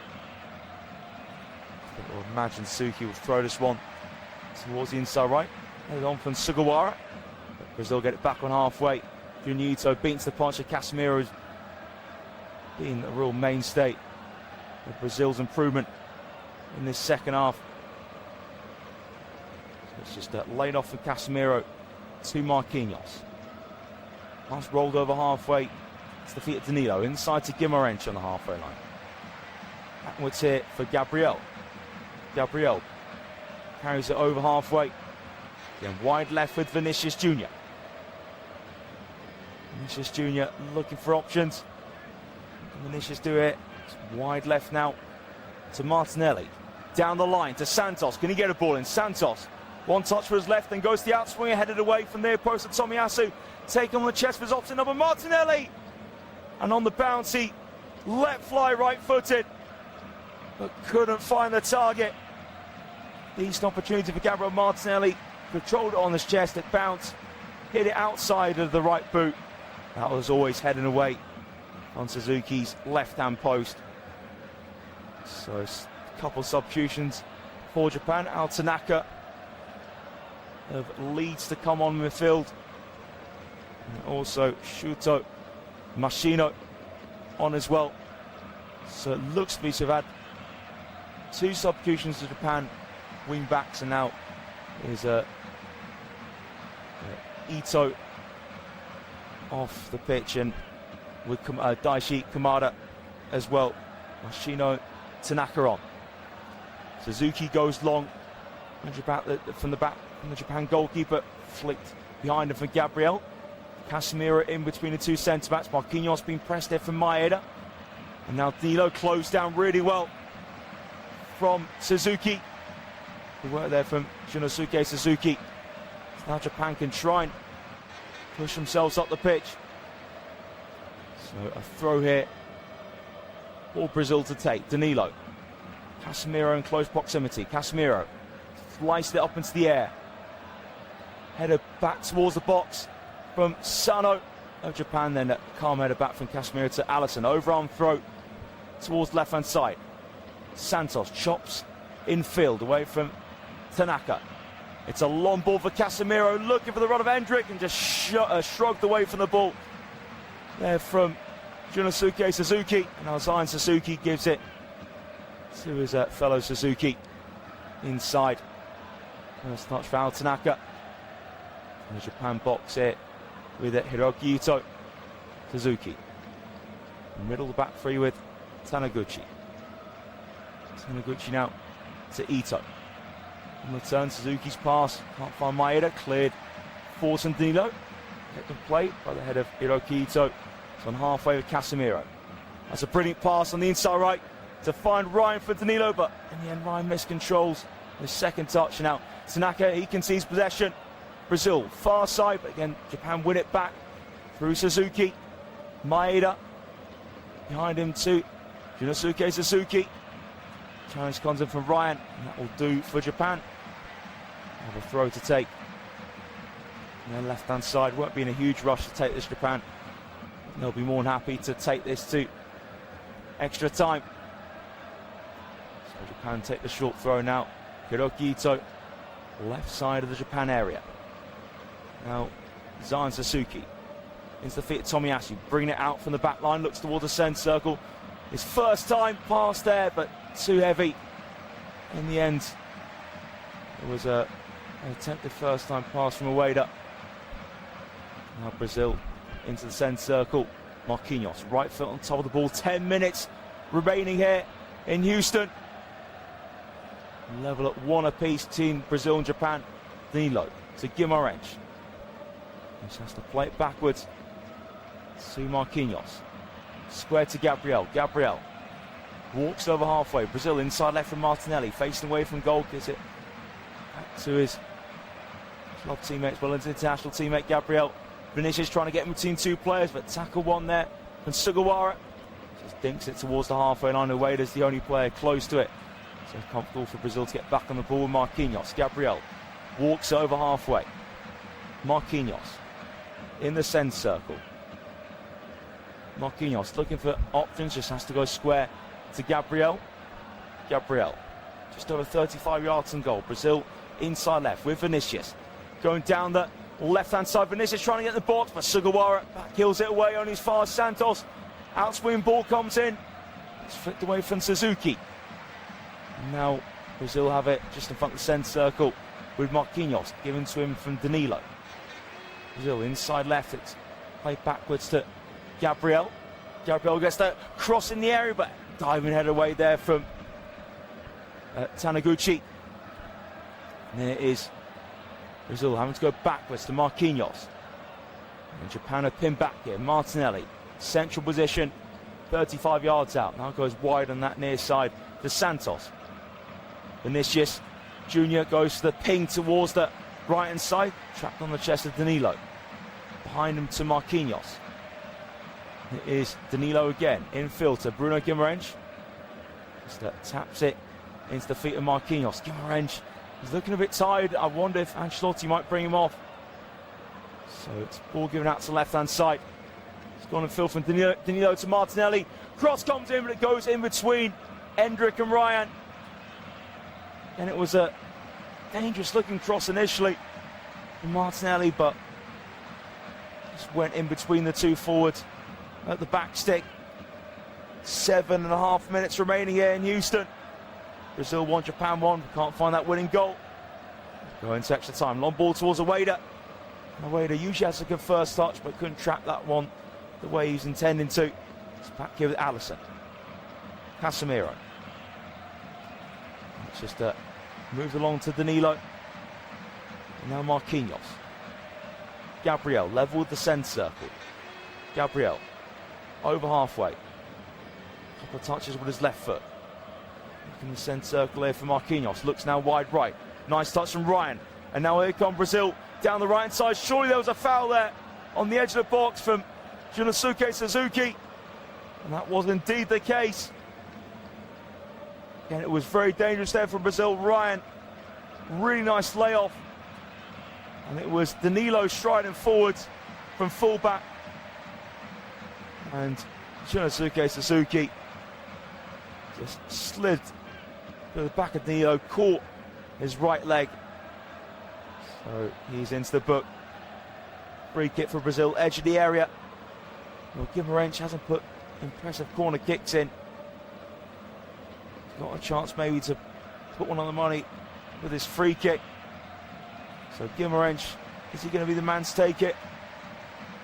I think we'll imagine Suzuki will throw this one towards the inside right. Headed on from Sugawara. But Brazil get it back on halfway. Junior Ito beats the punch of Casemiro, who's been a real mainstay of Brazil's improvement in this second half. So it's just laid off for Casemiro to Marquinhos. Pass rolled over halfway. It's the feet of Danilo. Inside to Guimaraes on the halfway line. Backwards here for Gabriel. Gabriel carries it over halfway. Again, wide left with Vinicius Jr. Vinicius Jr. looking for options. Vinicius do it. It's wide left now to Martinelli. Down the line to Santos. Can he get a ball in? Santos. One touch for his left, then goes to the outswinger, headed away from near post of Tomiyasu. Taken on the chest for his option number, Martinelli. And on the bounce, he let fly right-footed, but couldn't find the target. Decent opportunity for Gabriel Martinelli. Controlled it on his chest, it bounced, hit it outside of the right boot. That was always heading away on Suzuki's left-hand post. So a couple of substitutions for Japan. Al Tanaka of Leeds to come on midfield. And also Shuto Machino on as well. So it looks to be to have had 2 substitutions to Japan wing backs, and now is Ito off the pitch, and with Daishi Kamada as well. Machino, Tanaka on. Suzuki goes long from the Japan goalkeeper, flicked behind him for Gabriel. Casemiro in between the 2 centre-backs. Marquinhos being pressed there from Maeda. And now Dilo closed down really well from Suzuki. The work there from Junosuke Suzuki. Now Japan can try and push themselves up the pitch. So a throw here for Brazil to take. Danilo. Casemiro in close proximity. Casemiro sliced it up into the air. Header back towards the box from Sano of Japan. Then a calm header back from Casemiro to Alisson. Overarm throw towards left-hand side. Santos chops infield away from Tanaka. It's a long ball for Casemiro, looking for the run of Hendrick, and just shrugged away from the ball. There from Junosuke Suzuki, and now Zion Suzuki gives it to his fellow Suzuki inside. First touch foul, Tanaka. And the Japan box here with it, Hiroki Ito. Suzuki. Middle of the back three with Taniguchi. Taniguchi now to Ito. On the turn, Suzuki's pass, can't find Maeda, cleared for Danilo. Kept in play by the head of Hiroki Ito. It's on halfway with Casemiro. That's a brilliant pass on the inside right to find Ryan for Danilo, but in the end Ryan miscontrols his second touch. Now Tanaka, he concedes possession. Brazil, far side, but again Japan win it back through Suzuki. Maeda behind him to Junosuke Suzuki. Challenge comes in from Ryan, and that will do for Japan. Have a throw to take. And then left hand side, won't be in a huge rush to take this, Japan. They'll be more than happy to take this to extra time. So Japan take the short throw now. Hiroki Ito, left side of the Japan area. Now Zion Suzuki into the feet of Tomiyasu, bringing it out from the back line, looks towards the centre circle. His first time pass there, but too heavy. In the end, it was an attempted first time pass from Ueda. Now Brazil into the centre circle. Marquinhos, right foot on top of the ball. 10 minutes remaining here in Houston. Level at one apiece, team Brazil and Japan. Danilo to Guimarães. Just has to play it backwards to Marquinhos. Square to Gabriel. Gabriel walks over halfway. Brazil inside left from Martinelli, facing away from goal. Gives it back to his club teammates, well, his international teammate Gabriel. Vinicius trying to get him between two players, but tackle one there from Sugawara. Just dinks it towards the halfway line. Ueda's the only player close to it. So comfortable for Brazil to get back on the ball with Marquinhos. Gabriel walks over halfway. Marquinhos in the centre circle. Marquinhos looking for options, just has to go square to Gabriel. Gabriel just over 35 yards from goal. Brazil inside left with Vinicius going down the left hand side. Vinicius trying to get in the box, but Sugawara back heels it away on his far. Santos outswing ball comes in, it's flicked away from Suzuki. And now Brazil have it just in front of the centre circle with Marquinhos given to him from Danilo. Brazil inside left, it's played backwards to Gabriel. Gabriel gets that cross in the area, but diving head away there from Taniguchi. And there it is. Brazil having to go backwards to Marquinhos. And Japan are pinned back here. Martinelli, central position, 35 yards out. Now goes wide on that near side to Santos. Vinicius Jr. goes to the ping towards the right hand side, trapped on the chest of Danilo. Behind him to Marquinhos. It is Danilo again, infield to Bruno Guimarães. Just taps it into the feet of Marquinhos. Guimarães is looking a bit tired. I wonder if Ancelotti might bring him off. So it's ball given out to the left-hand side. It's gone in field from Danilo to Martinelli. Cross comes in, but it goes in between Hendrick and Ryan. And it was a dangerous-looking cross initially from Martinelli, but just went in between the two forwards at the back stick. 7.5 minutes remaining here in Houston. Brazil 1, Japan 1. Can't find that winning goal. Go into extra time. Long ball towards Ueda. Ueda usually has a good first touch, but couldn't trap that one the way he's intending to. It's back here with Alisson. Casemiro. It's just moved along to Danilo. And now Marquinhos. Gabriel level with the centre circle. Gabriel over halfway. Couple of touches with his left foot. In the centre circle here for Marquinhos. Looks now wide right. Nice touch from Ryan. And now here come Brazil down the right hand side. Surely there was a foul there on the edge of the box from Junosuke Suzuki. And that was indeed the case. Again, it was very dangerous there for Brazil. Ryan, really nice layoff. And it was Danilo striding forwards from fullback. And Junosuke Suzuki just slid to the back of Danilo, caught his right leg. So he's into the book. Free kick for Brazil, edge of the area. Well, Guimarães hasn't put impressive corner kicks in. Got a chance maybe to put one on the money with his free kick. So Guimarães, is he going to be the man to take it?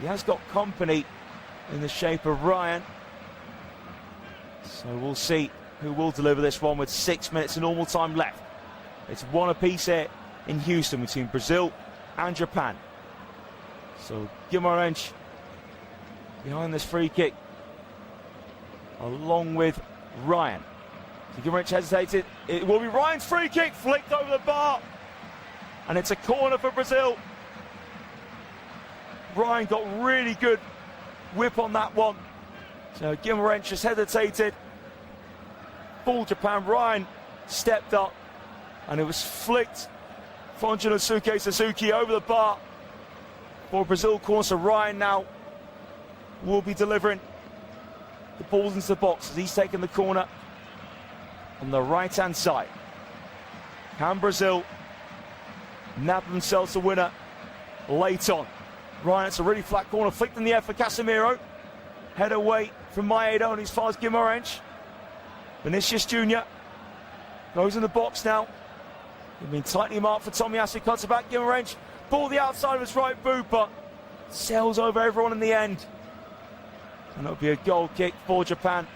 He has got company in the shape of Ryan. So we'll see who will deliver this one with 6 minutes of normal time left. It's one apiece here in Houston between Brazil and Japan. So Guimarães behind this free kick, along with Ryan. So Guimarães hesitated. It will be Ryan's free kick, flicked over the bar. And it's a corner for Brazil. Ryan got really good whip on that one. So Guimarães just hesitated. Full Japan, Ryan stepped up. And it was flicked from Junosuke Suzuki over the bar. For Brazil corner, so Ryan now will be delivering the balls into the box as he's taking the corner on the right-hand side. Can Brazil nab themselves a winner late on? Ryan, it's a really flat corner, flicked in the air for Casemiro. Head away from Maeda and as far as Guimarães. Vinicius Jr. goes in the box now. He's been tightly marked for Tomiyasu, cuts it back. Guimarães, ball the outside of his right boot, but sails over everyone in the end. And it'll be a goal kick for Japan.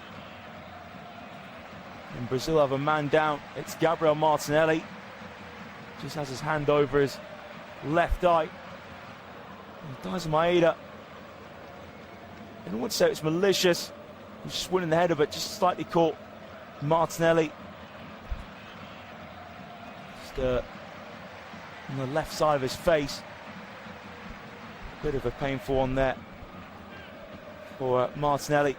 And Brazil have a man down. It's Gabriel Martinelli. Just has his hand over his left eye. He dies Maeda. I don't want to say it's malicious. He's just winning the header, but just slightly caught Martinelli. Just on the left side of his face. Bit of a painful one there for Martinelli.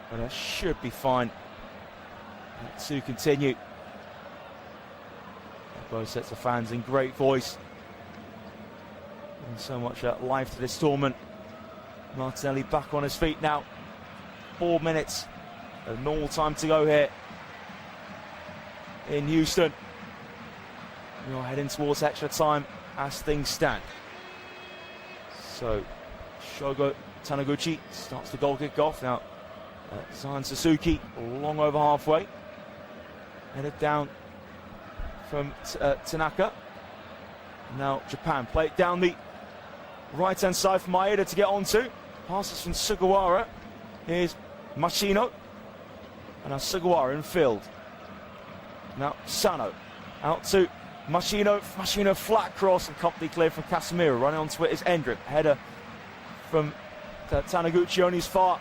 But it should be fine to continue. Both sets of fans in great voice. And so much life to this tournament. Martinelli back on his feet now. 4 minutes of normal time to go here in Houston. We are heading towards extra time as things stand. So Shogo Taniguchi starts the goal kick off now. Zion Suzuki long over halfway. Headed down from Tanaka. Now Japan play it down the right hand side for Maeda to get onto. Passes from Sugawara. Here's Machino. And now Sugawara in field. Now Sano out to Machino. Machino flat cross and completely clear from Casemiro. Running onto it is Endrick. Header from Taniguchi only as far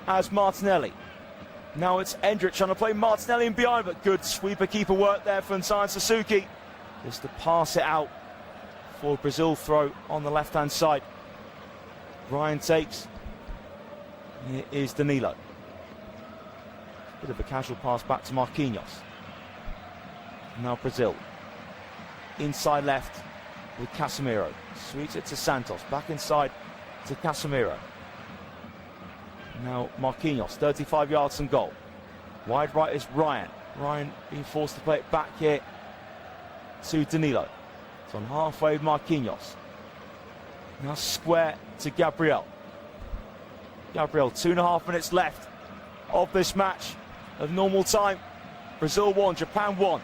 as Martinelli. Now it's Endrick trying to play Martinelli in behind, but good sweeper keeper work there from Zion Suzuki. Just to pass it out for Brazil throw on the left hand side. Ryan takes. Here is Danilo. Bit of a casual pass back to Marquinhos. Now Brazil. Inside left with Casemiro. Sweeps it to Santos. Back inside to Casemiro. Now Marquinhos, 35 yards from goal. Wide right is Ryan. Ryan being forced to play it back here to Danilo. It's on halfway with Marquinhos. Now square to Gabriel. Gabriel, 2.5 minutes left of this match of normal time. Brazil 1, Japan 1.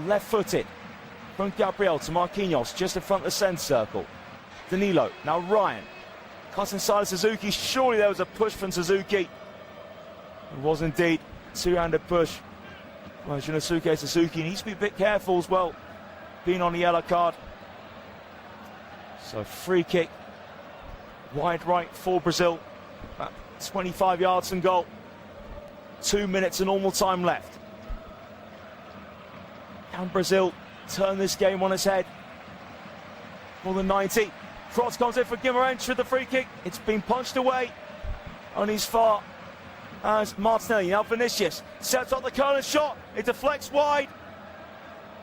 Left-footed from Gabriel to Marquinhos, just in front of the centre circle. Danilo, now Ryan. Cuts inside Suzuki. Surely there was a push from Suzuki. It was indeed. Two-handed push. Well, Junosuke Suzuki needs to be a bit careful as well, being on the yellow card. So free kick. Wide right for Brazil. About 25 yards from goal. 2 minutes of normal time left. Can Brazil turn this game on its head? More than 90. Cross comes in for Guimarães with the free kick. It's been punched away on his far as Martinelli. Now Vinicius sets up the corner shot. It deflects wide.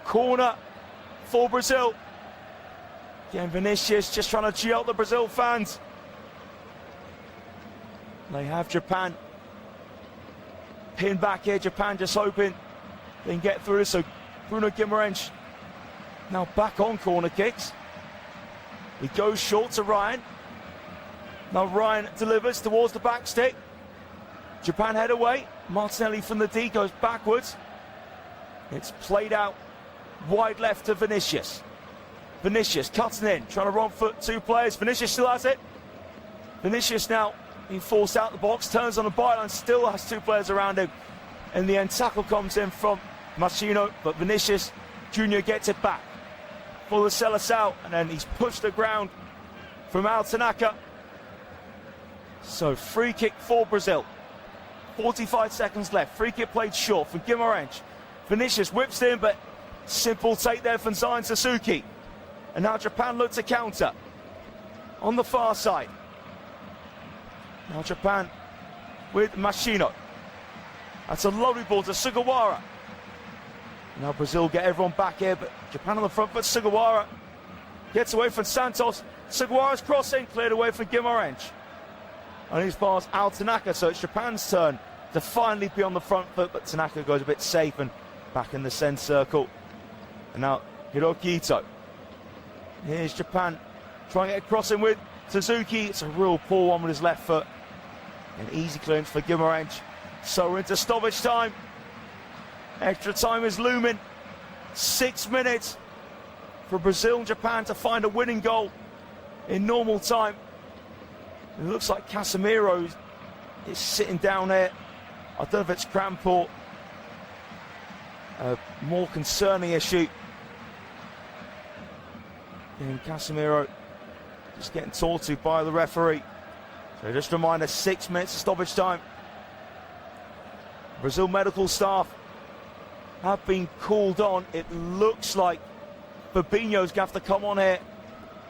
Corner for Brazil. Again, Vinicius just trying to cheer up the Brazil fans. They have Japan pinned back here. Japan just hoping then get through this. So Bruno Guimaraes now back on corner kicks. He goes short to Ryan. Now Ryan delivers towards the back stick. Japan head away. Martinelli from the D goes backwards. It's played out wide left to Vinicius. Vinicius cutting in, trying to wrong foot two players. Vinicius still has it. Vinicius now being forced out the box, turns on the byline, still has two players around him. In the end, tackle comes in from Machino, but Vinicius Jr. gets it back. For the Celis out, and then he's pushed the ground from Al Tanaka. So free kick for Brazil. 45 seconds left. Free kick played short for Guimaraes. Vinicius whips in, but simple take there from Zain Suzuki. And now Japan look to counter on the far side. Now Japan with Machino. That's a lovely ball to Sugawara. Now Brazil get everyone back here, but Japan on the front foot. Sugawara gets away from Santos. Sugawara's crossing, cleared away from Guimaraes. And he's past Al Tanaka, so it's Japan's turn to finally be on the front foot, but Tanaka goes a bit safe and back in the centre circle. And now Hiroki Ito. Here's Japan trying to get a crossing with Suzuki. It's a real poor one with his left foot. An easy clearance for Guimaraes. So we're into stoppage time. Extra time is looming. 6 minutes for Brazil and Japan to find a winning goal in normal time. It looks like Casemiro is sitting down there. I don't know if it's cramp or a more concerning issue. And Casemiro just getting talked to by the referee. So just a reminder, 6 minutes of stoppage time. Brazil medical staff have been called on. It looks like Fabinho's going to have to come on here.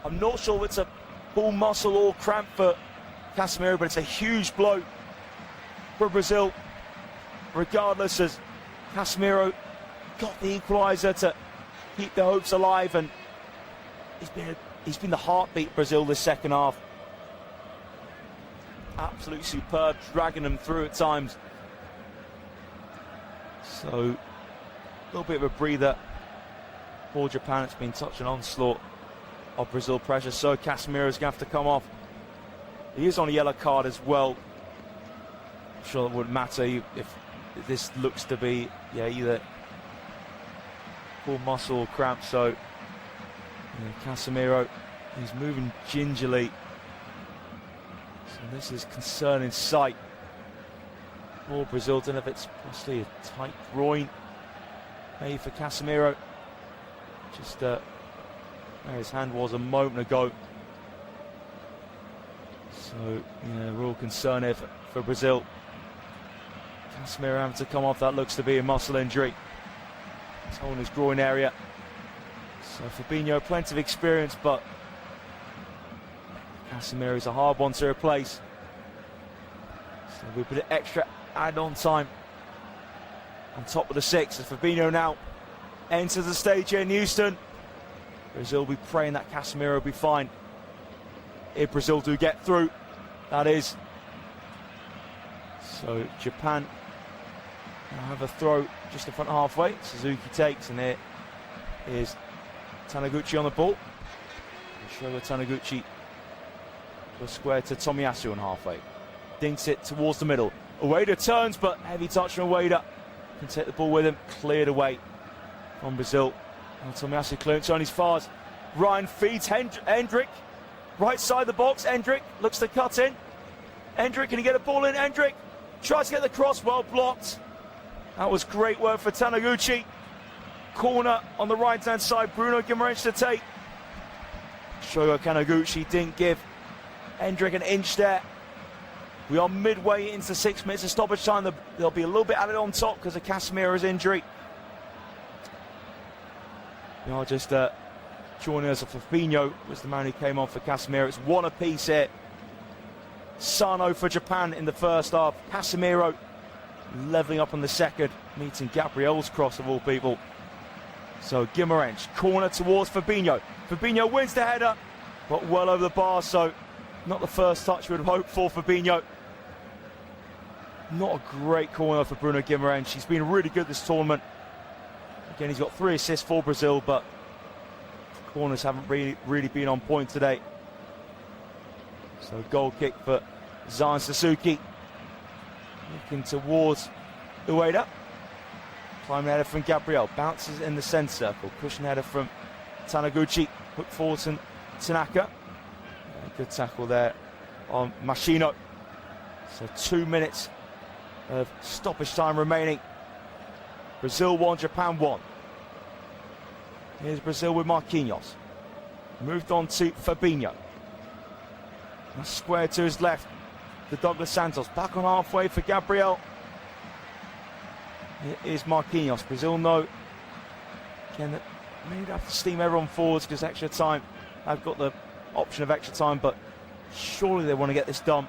I'm not sure if it's a pull muscle or cramp for Casemiro, but it's a huge blow for Brazil. Regardless, as Casemiro got the equaliser to keep the hopes alive, and he's been the heartbeat of Brazil this second half. Absolutely superb, dragging them through at times. So a little bit of a breather for Japan. It's been such an onslaught of Brazil pressure, so Casemiro's going to have to come off. He is on a yellow card as well. I'm sure it wouldn't matter if this looks to be either pull muscle or cramp. So Casemiro, he's moving gingerly. So this is concerning sight for Brazil. Don't know if it's possibly a tight groin maybe for Casemiro. Just where his hand was a moment ago. So, real concern here for Brazil. Casemiro having to come off. That looks to be a muscle injury. He's holding his groin area. So Fabinho, plenty of experience, but Casemiro is a hard one to replace. So we put an extra add-on time on top of the 6. As Fabinho now enters the stage here in Houston. Brazil will be praying that Casemiro will be fine. If Brazil do get through, that is. So Japan now have a throw just in front halfway. Suzuki takes, and there is Taniguchi on the ball. Shogo Taniguchi to a square to Tomiyasu on halfway. Dinks it towards the middle. Ueda turns, but heavy touch from Ueda. Can take the ball with him. Cleared away from Brazil. And Tomiyasu clearance on his fars. Ryan feeds Hendrick. Right side of the box. Hendrick looks to cut in. Hendrick, can he get a ball in? Hendrick tries to get the cross, well blocked. That was great work for Taniguchi. Corner on the right hand side. Bruno Guimaraes to take. Shogo Taniguchi didn't give Hendrick an inch there. We are midway into 6 minutes of stoppage time. There'll be a little bit added on top because of Casemiro's injury. We are just joining us. Fabinho was the man who came on for Casemiro. It's one apiece here. Sano for Japan in the first half. Casemiro levelling up on the second, meeting Gabriel's cross of all people. So Guimaraes, corner towards Fabinho. Fabinho wins the header, but well over the bar, so not the first touch we would have hoped for Fabinho. Not a great corner for Bruno Guimaraes. He's been really good this tournament. Again, he's got 3 assists for Brazil, but corners haven't really been on point today. So goal kick for Zion Suzuki. Looking towards Ueda. Climbing header from Gabriel. Bounces in the centre circle. Pushing header from Taniguchi. Hook forward to Tanaka. Good tackle there on Machino. So 2 minutes of stoppage time remaining. Brazil 1, Japan 1. Here's Brazil with Marquinhos. Moved on to Fabinho. Square to his left. The Douglas Santos back on halfway for Gabriel. Here is Marquinhos. Brazil know again that maybe have to steam everyone forwards because extra time. I've got the option of extra time, but surely they want to get this done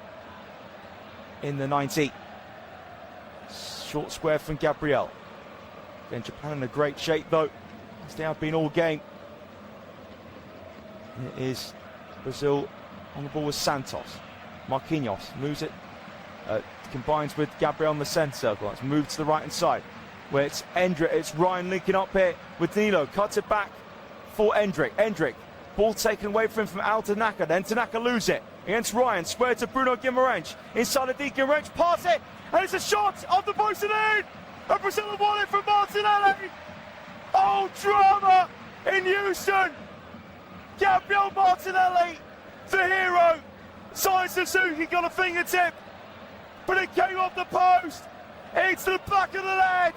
in the 90. Short square from Gabriel. Again, Japan in a great shape though, as they have been all game. It is Brazil on the ball with Santos. Marquinhos moves it, combines with Gabriel in the centre circle. Let's move to the right hand side where it's Endrick. It's Ryan linking up here with Danilo. Cuts it back for Endrick. Endrick, ball taken away from him from Al Tanaka. Then Tanaka loses it against Ryan. Square to Bruno Guimarães. Inside of D. Guimarães, pass it, and it's a shot off the post and in. And Brazil have won it from Martinelli. Oh, drama in Houston. Gabriel Martinelli, the hero. Zion Suzuki got a fingertip, but it came off the post. It's the back of the net.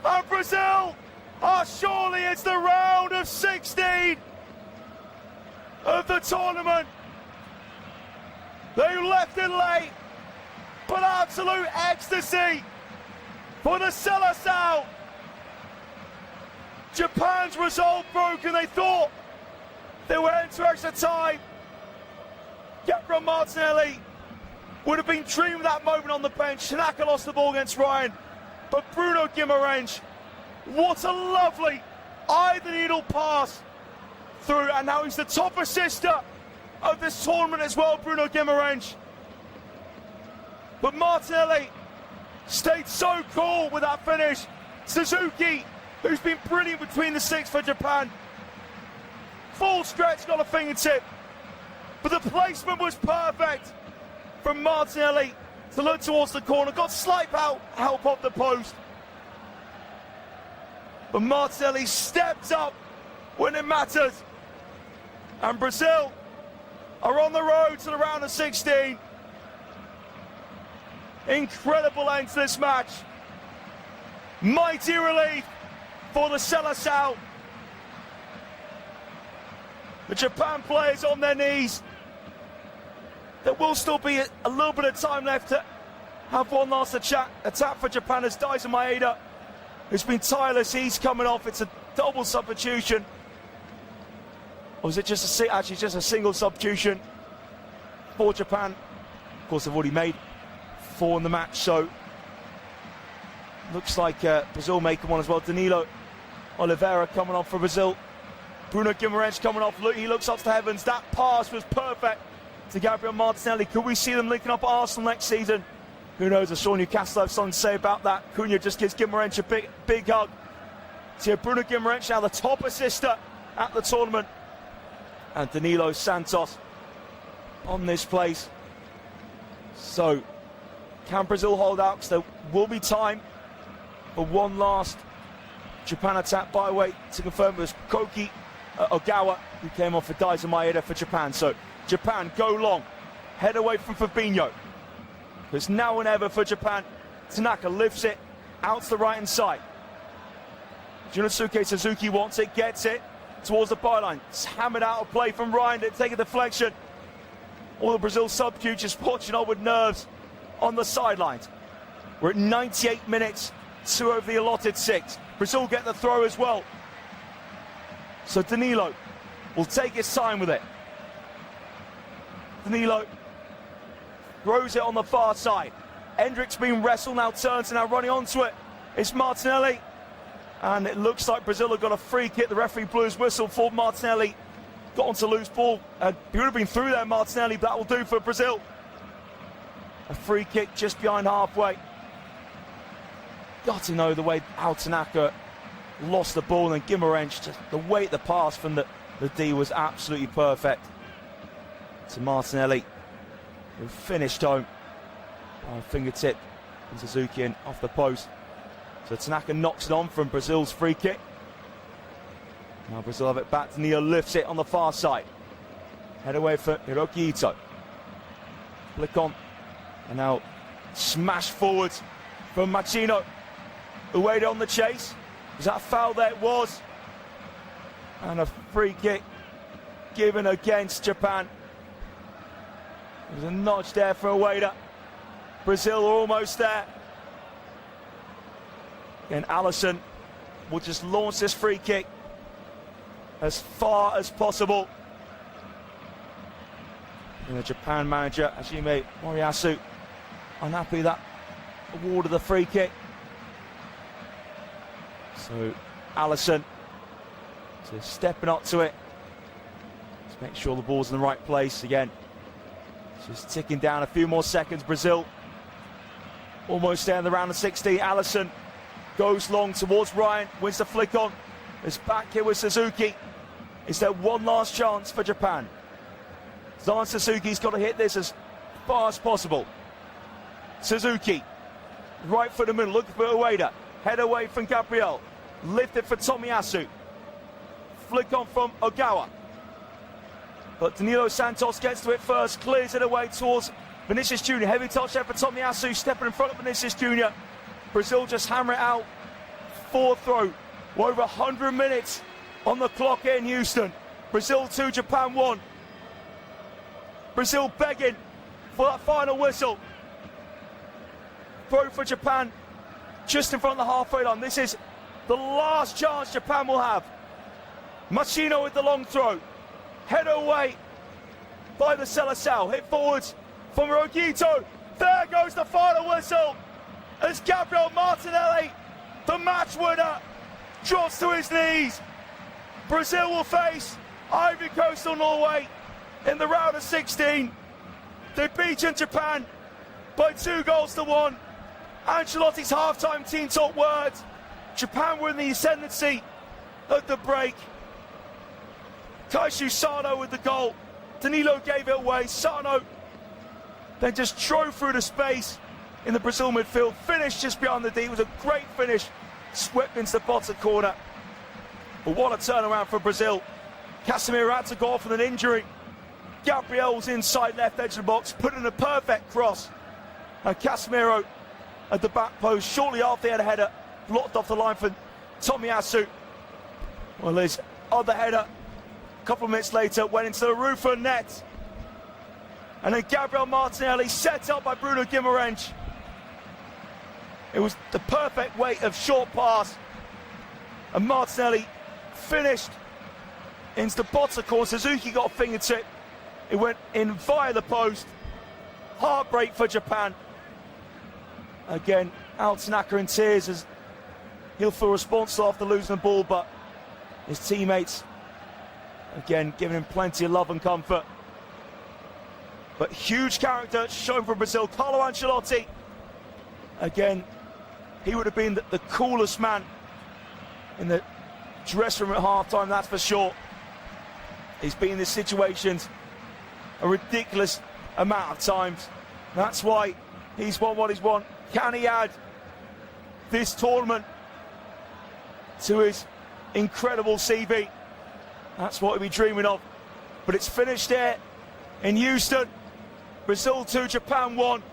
And Brazil are surely it's the round of 16 of the tournament. They left it late, but absolute ecstasy for the Seleção. Japan's resolve broke and they thought they would enter extra time. Gabriel Martinelli would have been dreaming of that moment on the bench. Tanaka lost the ball against Ryan, but Bruno Guimarães, what a lovely eye-the-needle pass through, and now he's the top assister of this tournament as well, Bruno Guimarães. But Martinelli stayed so cool with that finish. Suzuki, who's been brilliant between the six for Japan, full stretch, got a fingertip, but the placement was perfect from Martinelli to look towards the corner. Got slight help off the post, but Martinelli stepped up when it mattered, and Brazil are on the road to the round of 16. Incredible end to this match. Mighty relief for the Seleção. The Japan players on their knees. There will still be a little bit of time left to have one last attack for Japan as Daisen Maeda, who's been tireless, he's coming off. It's a double substitution. Or is it just actually just a single substitution for Japan? Of course, they've already made 4 in the match, so looks like Brazil making one as well. Danilo Oliveira coming off for Brazil. Bruno Guimarães coming off. Look, he looks up to the heavens. That pass was perfect to Gabriel Martinelli. Could we see them linking up at Arsenal next season? Who knows? I saw Newcastle have something to say about that. Cunha just gives Guimarães a big hug. So Bruno Guimarães now the top assister at the tournament. And Danilo Santos on this place. So can Brazil hold out? Because there will be time for one last Japan attack. By the way, to confirm, it was Koki Ogawa who came off for Daisen Maeda for Japan. So Japan go long, head away from Fabinho. There's now and ever for Japan. Tanaka lifts it out to the right hand side. Junosuke Suzuki wants it, gets it towards the byline. It's hammered out of play from Ryan to take a deflection. All the Brazil sub-Q just watching on with nerves on the sidelines. We're at 98 minutes, 2 over the allotted 6. Brazil get the throw as well. So Danilo will take his time with it. Danilo throws it on the far side. Endrick's been wrestled, now turns and now running onto it. It's Martinelli. And it looks like Brazil have got a free kick. The referee blew his whistle for Martinelli. Got onto loose ball. He would have been through there, Martinelli, but that will do for Brazil. A free kick just behind halfway. Got to know the way Al Tanaka lost the ball, and Guimarães, just the weight, the pass from the D was absolutely perfect. To Martinelli, who finished home by a fingertip from Suzuki and off the post. So Tanaka knocks it on from Brazil's free kick. Now Brazil have it back. Danilo lifts it on the far side. Head away for Hiroki Ito. Flick on. And now smash forwards from Machino. Ueda on the chase. Was that a foul? There it was. And a free kick given against Japan. There's a nudge there for Ueda. Brazil are almost there. And Alisson will just launch this free kick as far as possible. And the Japan manager, Hajime Moriyasu, unhappy that awarded the free kick. So Alisson just stepping up to it. Let's make sure the ball's in the right place again. Just ticking down a few more seconds. Brazil almost there in the round of 16. Alisson goes long towards Ryan, wins the flick on. It's back here with Suzuki. Is there one last chance for Japan? Zan Suzuki's got to hit this as far as possible. Suzuki, right for the middle, looking for Ueda. Head away from Gabriel. Lifted for Tomiyasu. Flick on from Ogawa. But Danilo Santos gets to it first, clears it away towards Vinicius Jr. Heavy touch there for Tomiyasu, stepping in front of Vinicius Jr. Brazil just hammer it out. Fourth throw. We're over 100 minutes on the clock here in Houston. Brazil 2, Japan 1. Brazil begging for that final whistle. Throw for Japan just in front of the halfway line. This is the last chance Japan will have. Machino with the long throw. Head away by the Seleção. Hit forwards from Rogito. There goes the final whistle as Gabriel Martinelli, the match winner, drops to his knees. Brazil will face Ivory Coast or Norway in the round of 16. They've beaten Japan by 2-1. Ancelotti's half-time team talk words. Japan were in the ascendancy at the break. Kaishu Sano with the goal. Danilo gave it away. Sano then just drove through the space in the Brazil midfield. Finished just behind the D. It was a great finish. Swept into the bottom corner. But what a turnaround for Brazil. Casemiro had to go off with an injury. Gabriel was inside left edge of the box, put in a perfect cross. And Casemiro at the back post shortly after he had a header blocked off the line for Tomiyasu. Well, his other header a couple of minutes later went into the roof of the net. And then Gabriel Martinelli set up by Bruno Guimarães. It was the perfect weight of short pass. And Martinelli finished into the bottom corner. Suzuki got a fingertip. It went in via the post. Heartbreak for Japan. Again, Al Tanaka in tears as he'll feel responsible after losing the ball, but his teammates, again, giving him plenty of love and comfort. But huge character shown from Brazil. Carlo Ancelotti, again, he would have been the coolest man in the dressing room at halftime, that's for sure. He's been in these situations a ridiculous amount of times. That's why he's won what he's won. Can he add this tournament to his incredible CV? That's what we'll be dreaming of. But it's finished there in Houston. Brazil 2, Japan 1.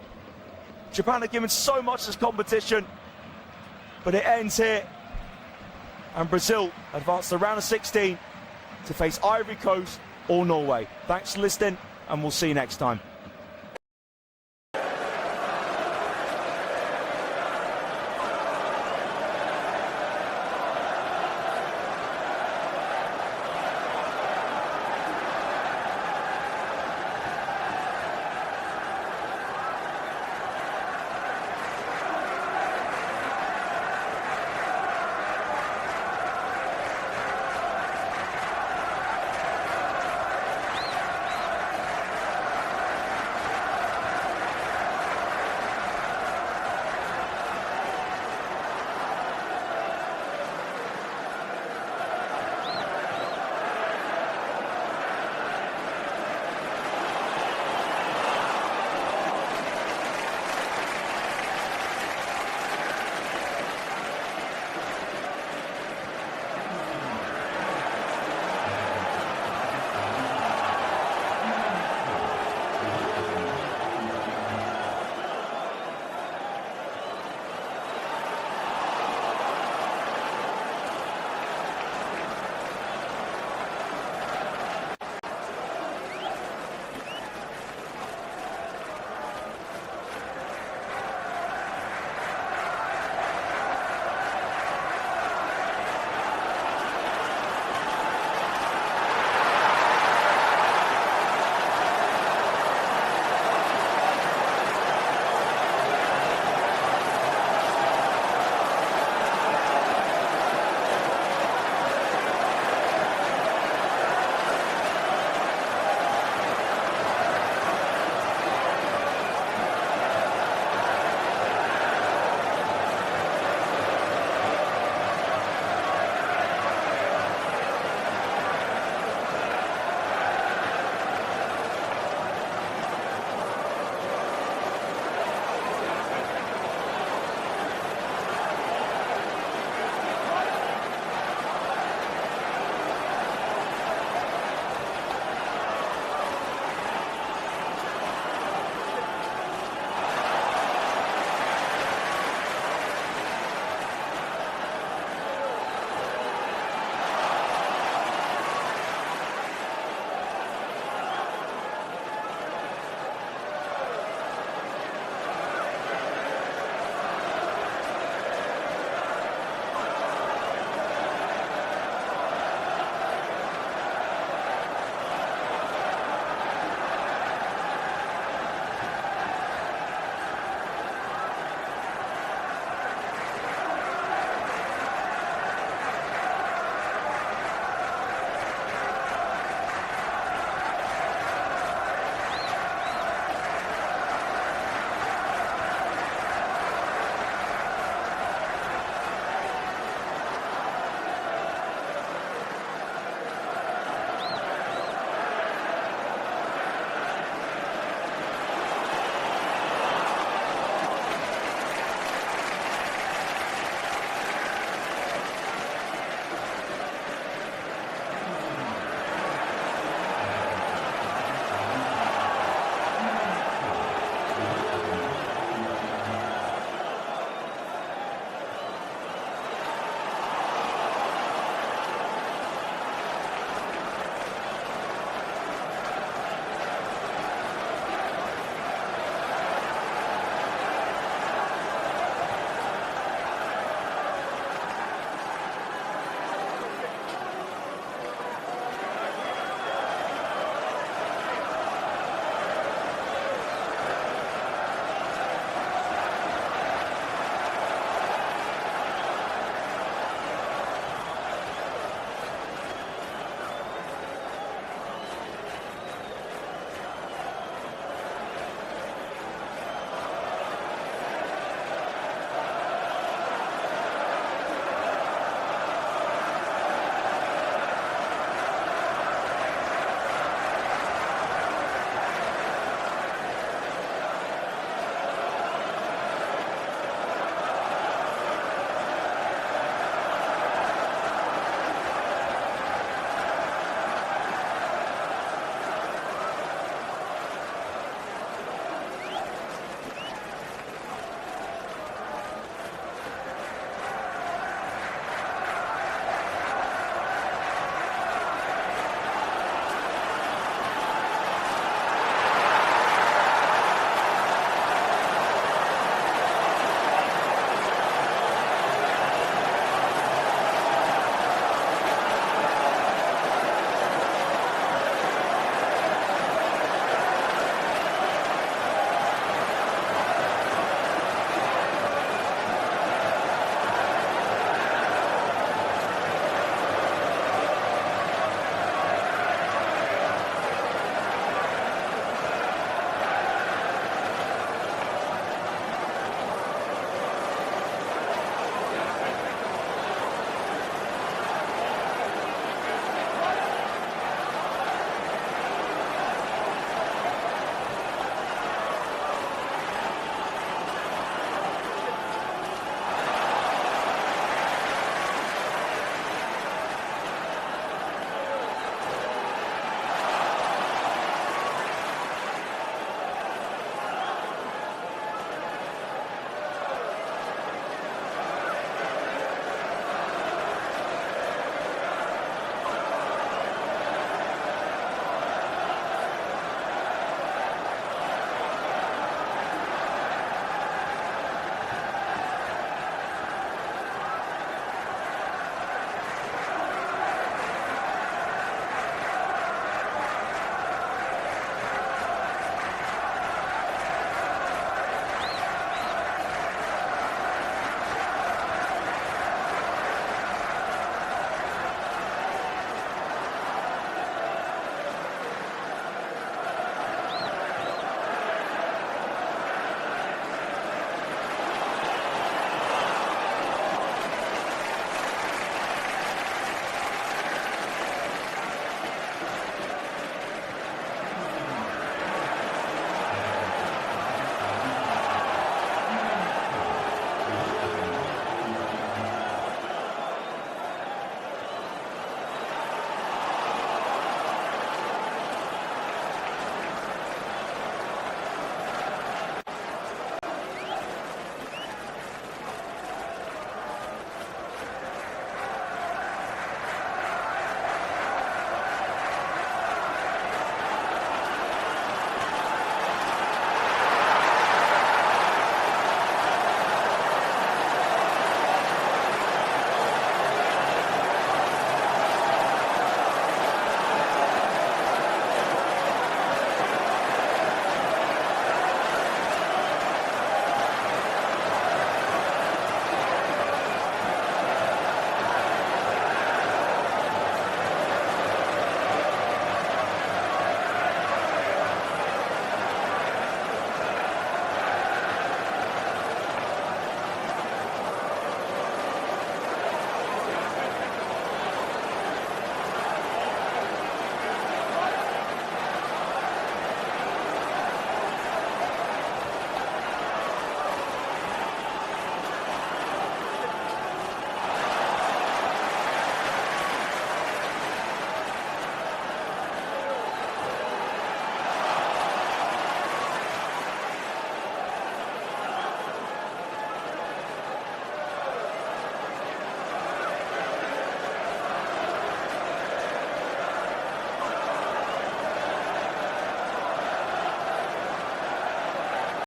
Japan are given so much as competition, but it ends here. And Brazil advance to the round of 16 to face Ivory Coast or Norway. Thanks for listening, and we'll see you next time.